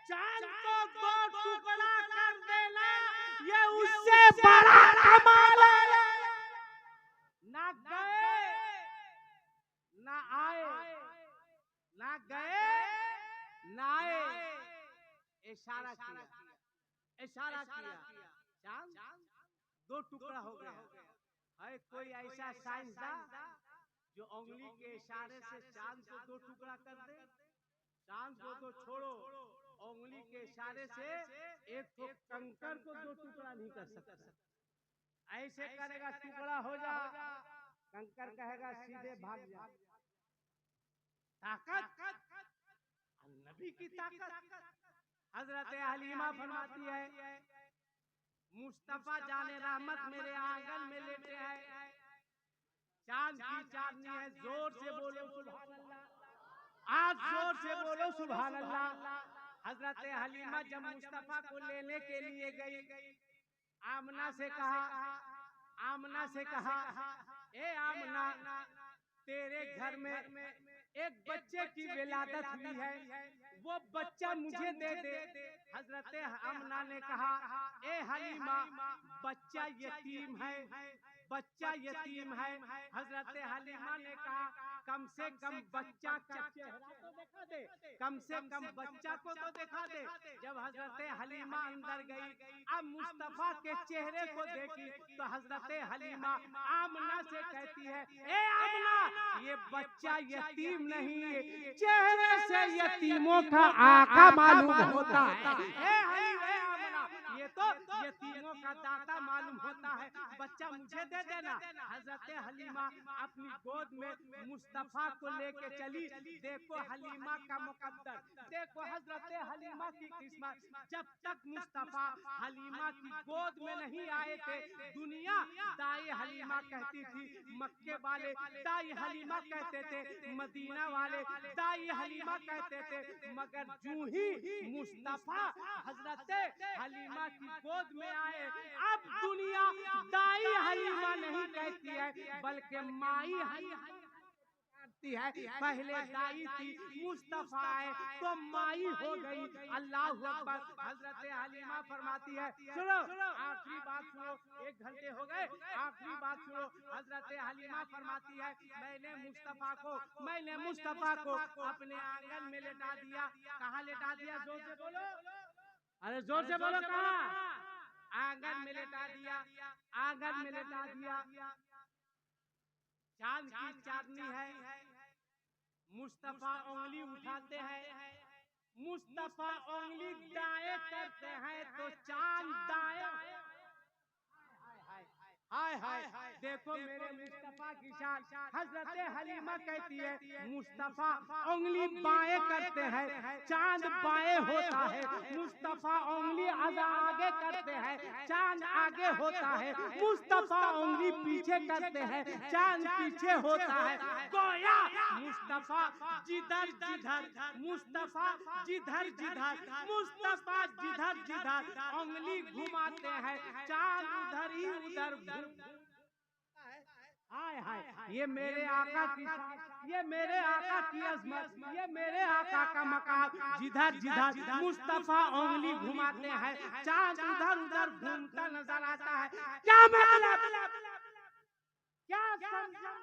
चांद को दो टुकड़ा कर देना ये उससे बड़ा कमाल है। ना गए ना आए, ना गए ना आए, इशारा किया, इशारा किया, चांद दो टुकड़ा हो गया। है कोई ऐसा साइंसदान जो उंगली के इशारे से चांद को दो टुकड़ा कर दे? चांद को तो छोड़ो, उंगली के इशारे से एक तो कंकर को दो टुकड़ा नहीं कर सकता। ऐसे करेगा टुकड़ा हो जा, कंकर कहेगा सीधे भाग जा। ताकत नबी की ताकत। हजरत हलीमा फरमाती है मुस्तफा जाने रहमत मेरे आंगन में लेटे हैं, चांद की चांदनी है, जोर से बोलो सुभान अल्लाह, आज जोर से बोलो सुभान अल्लाह। हजरत हलीमा जब मुस्तफा को लेने के लिए गई, आमना से कहा ए आमना तेरे घर में एक बच्चे की विलादत हुई है, वो बच्चा मुझे दे दे। हजरत आमना ने कहा ए हलीमा बच्चा यतीम है, बच्चा यतीम है। हजरत हलीमा ने कहा कम से कम बच्चा का चेहरा तो दिखा दे, कम से कम बच्चा को तो दिखा दे। जब हजरत हलीमा अंदर गई, अब मुस्तफा के चेहरे को देखी तो हजरत हलीमा आमना से कहती है ए आमना ये बच्चा यतीम नहीं, चेहरे से यतीमों का आका मालूम होता है। ए आमना ये तो यतीमों का दाता मालूम होता है, बच्चा मुझे दे देना। हजरत हलीमा अपनी गोद में मुस्तफा को लेके चली। देखो हलीमा का मुकद्दर, देखो हजरत हलीमा की किस्मत। जब तक मुस्तफा हलीमा की गोद में नहीं आए थे, दुनिया दाई हलीमा कहती थी, मक्के वाले दाई हलीमा कहते थे, मदीना वाले दाई हलीमा कहते थे। मगर जूं ही मुस्तफा हजरत हलीमा की गोद में आए, अब दुनिया दाई हलीमा नहीं कहती है बल्कि माई हलीमा कहती है। पहले दाई थी, मुस्तफा आए तो माई हो गई। अल्लाह अकबर। हजरत हलीमा फरमाती है सुनो, आखिरी बात सुनो, 1 घंटे हो गए, आखिरी बात सुनो। हजरत हलीमा फरमाती है मैंने मुस्तफा को अपने आंगन में लेटा दिया। कहाँ लेटा दिया? जोर से बोलो, अरे जोर से बोलो, कहाँ? आंगन में लेटा दिया, आंगन में लेटा दिया। चांद की चांदनी है, मुस्तफा उंगली उठाते हैं, मुस्तफा उंगली दाएं करते हैं तो चांद दाएं। हाय हाय देखो मेरे मुस्तफा की शान। हजरत हलीमा कहती है मुस्तफा उंगली बाएं करते हैं, चांद बाएं होता है। मुस्तफा उंगली आगे करते हैं, चांद आगे होता है। मुस्तफा उंगली पीछे करते हैं, चांद पीछे होता है। गोया मुस्तफा जिधर जिधर, मुस्तफा जिधर जिधर, मुस्तफा जिधर जिधर उंगली घुमाते हैं, चांद उधर ही उधर। हाय हाय ये मेरे आका की, ये मेरे आका की अजमत, ये मेरे आका का मकाम। जिधर जिधर मुस्तफा उंगली घुमाते हैं, चांद उधर उधर घूमता नजर आता है। क्या मतलब? क्या समझा?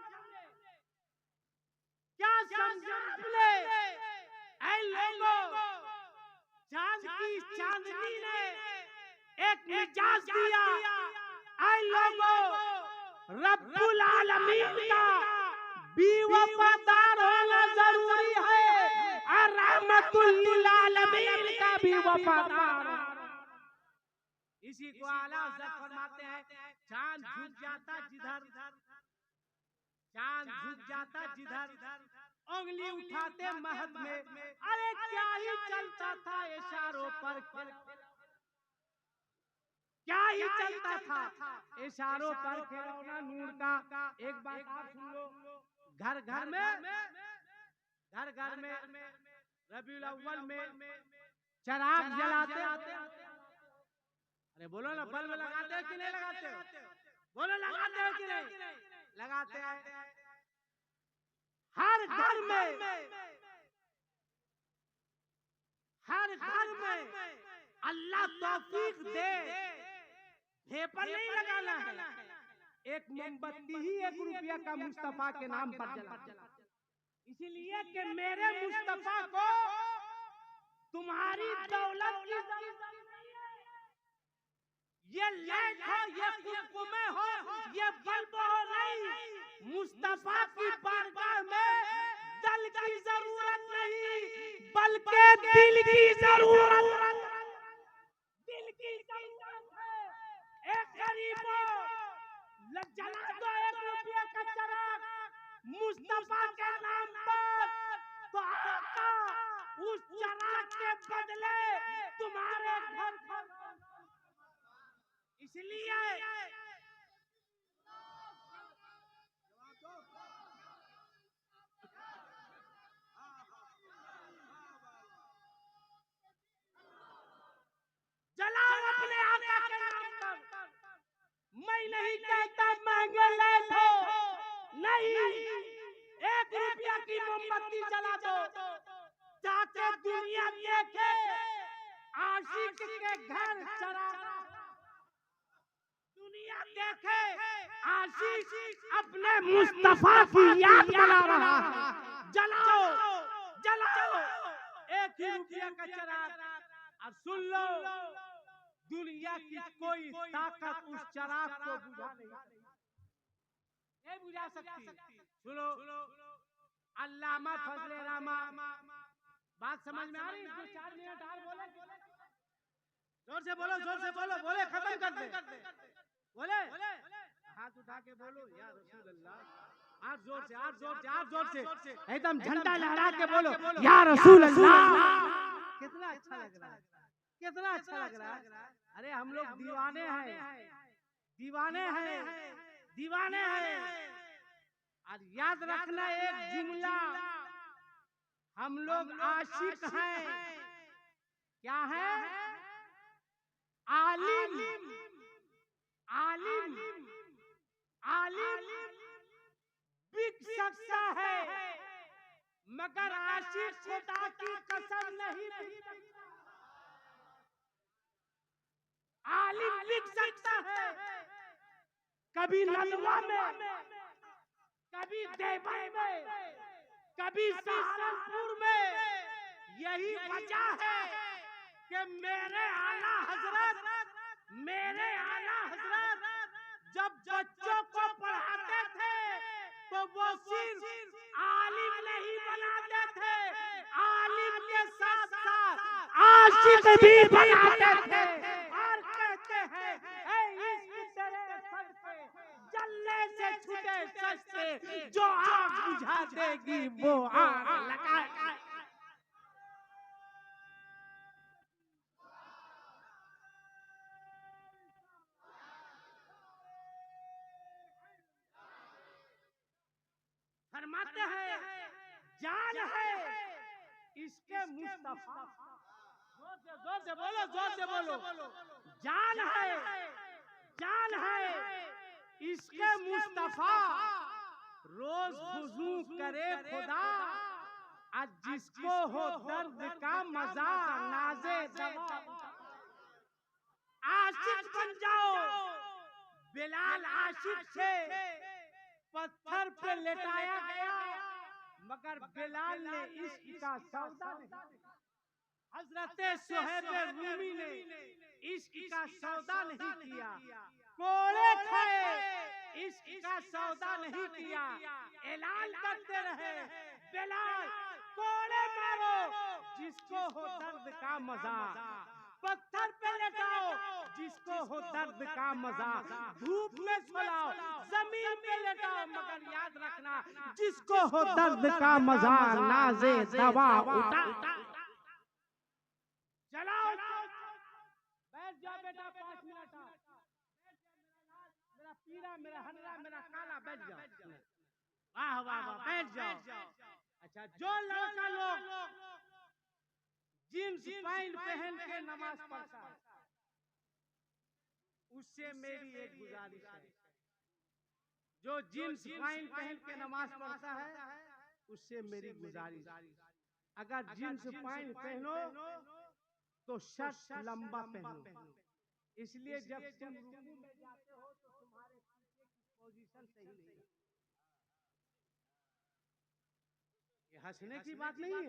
क्या समझा आपने? ऐ लोगों, चांद की चांदनी ने एक मिजाज दिया। ऐ लोगों, रब्बुल आलमीन का भी वफादार होना जरूरी है और रहमतुल लिल आलमीन का भी वफादार। इसी को आला हज़रत फरमाते हैं चांद झुक जाता जिधर, चांद झुक जाता जिधर, उंगली उठाते महद में। अरे क्या ही चलता था इशारों पर, क्या ही चलता था इशारों पर खिलौना नूर का। एक बात आप सुन लो, घर घर में रबीउल अव्वल में चराग जलाते। अरे बोलो ना, बल्ब लगाते हैं कि नहीं लगाते हो? बोलो लगाते हैं कि नहीं? लगाते हैं। हर घर में हर घर में अल्लाह तौफीक दे, पेपर नहीं लगाना है, एक मोमबत्ती ही 1 रुपया का मुस्तफा के नाम पर जला, इसलिए कि मेरे मुस्तफा को तुम्हारी दौलत की जरूरत नहीं है, ये लाइट हो, ये कुमकुमे हो, ये बल्ब हो नहीं, मुस्तफा की बारगाह में दल की जरूरत नहीं, बल्कि दिल की जरूरत, दिल की जरूरत है। एक गरीबों जला दो 1 रुपये का चराग मुस्तफा के नाम पर, तो आका उस चराग के बदले तुम्हारे घर पर, इसलिए जलाओ अपने आका के नाम पर। मैं नहीं कहता महंगे लाइट हो, नहीं, 1 रुपया की मोमबत्ती जला दो ताकि दुनिया देखे आशिक के घर चराग, दुनिया देखे आशिक अपने मुस्तफा की याद बना रहा है। जलाओ जलाओ 1 ही रुपया का चराग, और सुन लो दुनिया की कोई ताकत उस चराग को बुझा नहीं बुझा सकती। सुनो अल्लामा फजले रामा, बात समझ में आ रही? 2-4 मिनट और बोले, जोर से बोलो, जोर से बोलो, बोले खत्म कर दे, बोले हाथ उठा के बोलो या रसूल अल्लाह, आज जोर से, आज जोर से, आज जोर से, एकदम झंडा लहरा के बोलो या रसूल अल्लाह। कितना अच्छा लग रहा है, कितना अच्छा लग रहा है। अरे हम लोग दीवाने हैं, दीवाने हैं, दीवाने हैं। और याद रखना एक जुमला, हम लोग आशिक हैं, क्या है? आलिम, आलिम, आलिम बिक सकता है मगर आशिक खुदा की कसम नहीं बिक सकता। आलिम बिक सकता है कभी नलवा में, कभी देवबंद में, कभी सहारनपुर में। यही वजह है कि मेरे आला हजरत जब बच्चों को पढ़ाते थे तो वो सिर्फ आलिम नहीं बनाते थे, आलिम के साथ साथ आशिक भी बनाते थे। और कहते हैं इश्क तेरे सर पे जलने से छूटे सस्ते, जो आग बुझा देगी वो आग लगा। फरमाते हैं जान है इसके मुस्तफा, जोर से बोलो, जोर से बोलो, जान है इसके मुस्तफा, रोज वुजू करे खुदा, आज जिसको हो दर्द का मजा नाजे दवा। आशिक बन जाओ, बिलाल आशिक से पत्थर पे लेटाया गया मगर बिलाल ने इश्क का सौदा नहीं, हजरत सुहैब रूमी ने इश्क का सौदा नहीं किया, कोड़े खाए इश्क का सौदा नहीं किया। ऐलान करते रहे बिलाल कोड़े मारो जिसको हो दर्द का मजा, पत्थर पे लेटाओ जिसको हो दर्द का मजा, धूप में सुलाओ जमीन पे लेटाओ मगर याद रखना जिसको हो दर्द का मजा नाजे दवा उठा। चलाओ बैठ जाओ बेटा 5 मिनट, मेरा पीरा, मेरा हनरा, मेरा काला, बैठ जाओ। वाह वाह वाह, बैठ जाओ। अच्छा, जो लड़का लोग जींस पैंट पहन के नमाज पढ़ता है उससे मेरी एक गुजारिश है, जो जींस पैंट पहन के नमाज पढ़ता है उससे मेरी गुजारिश, अगर जींस पैंट पहनो तो शर्ट लंबा पहनो। इसलिए जब तुम रुकू में जाते हो तो तुम्हारे पीछे की पोजीशन सही नहीं है। ये हंसने की बात नहीं है।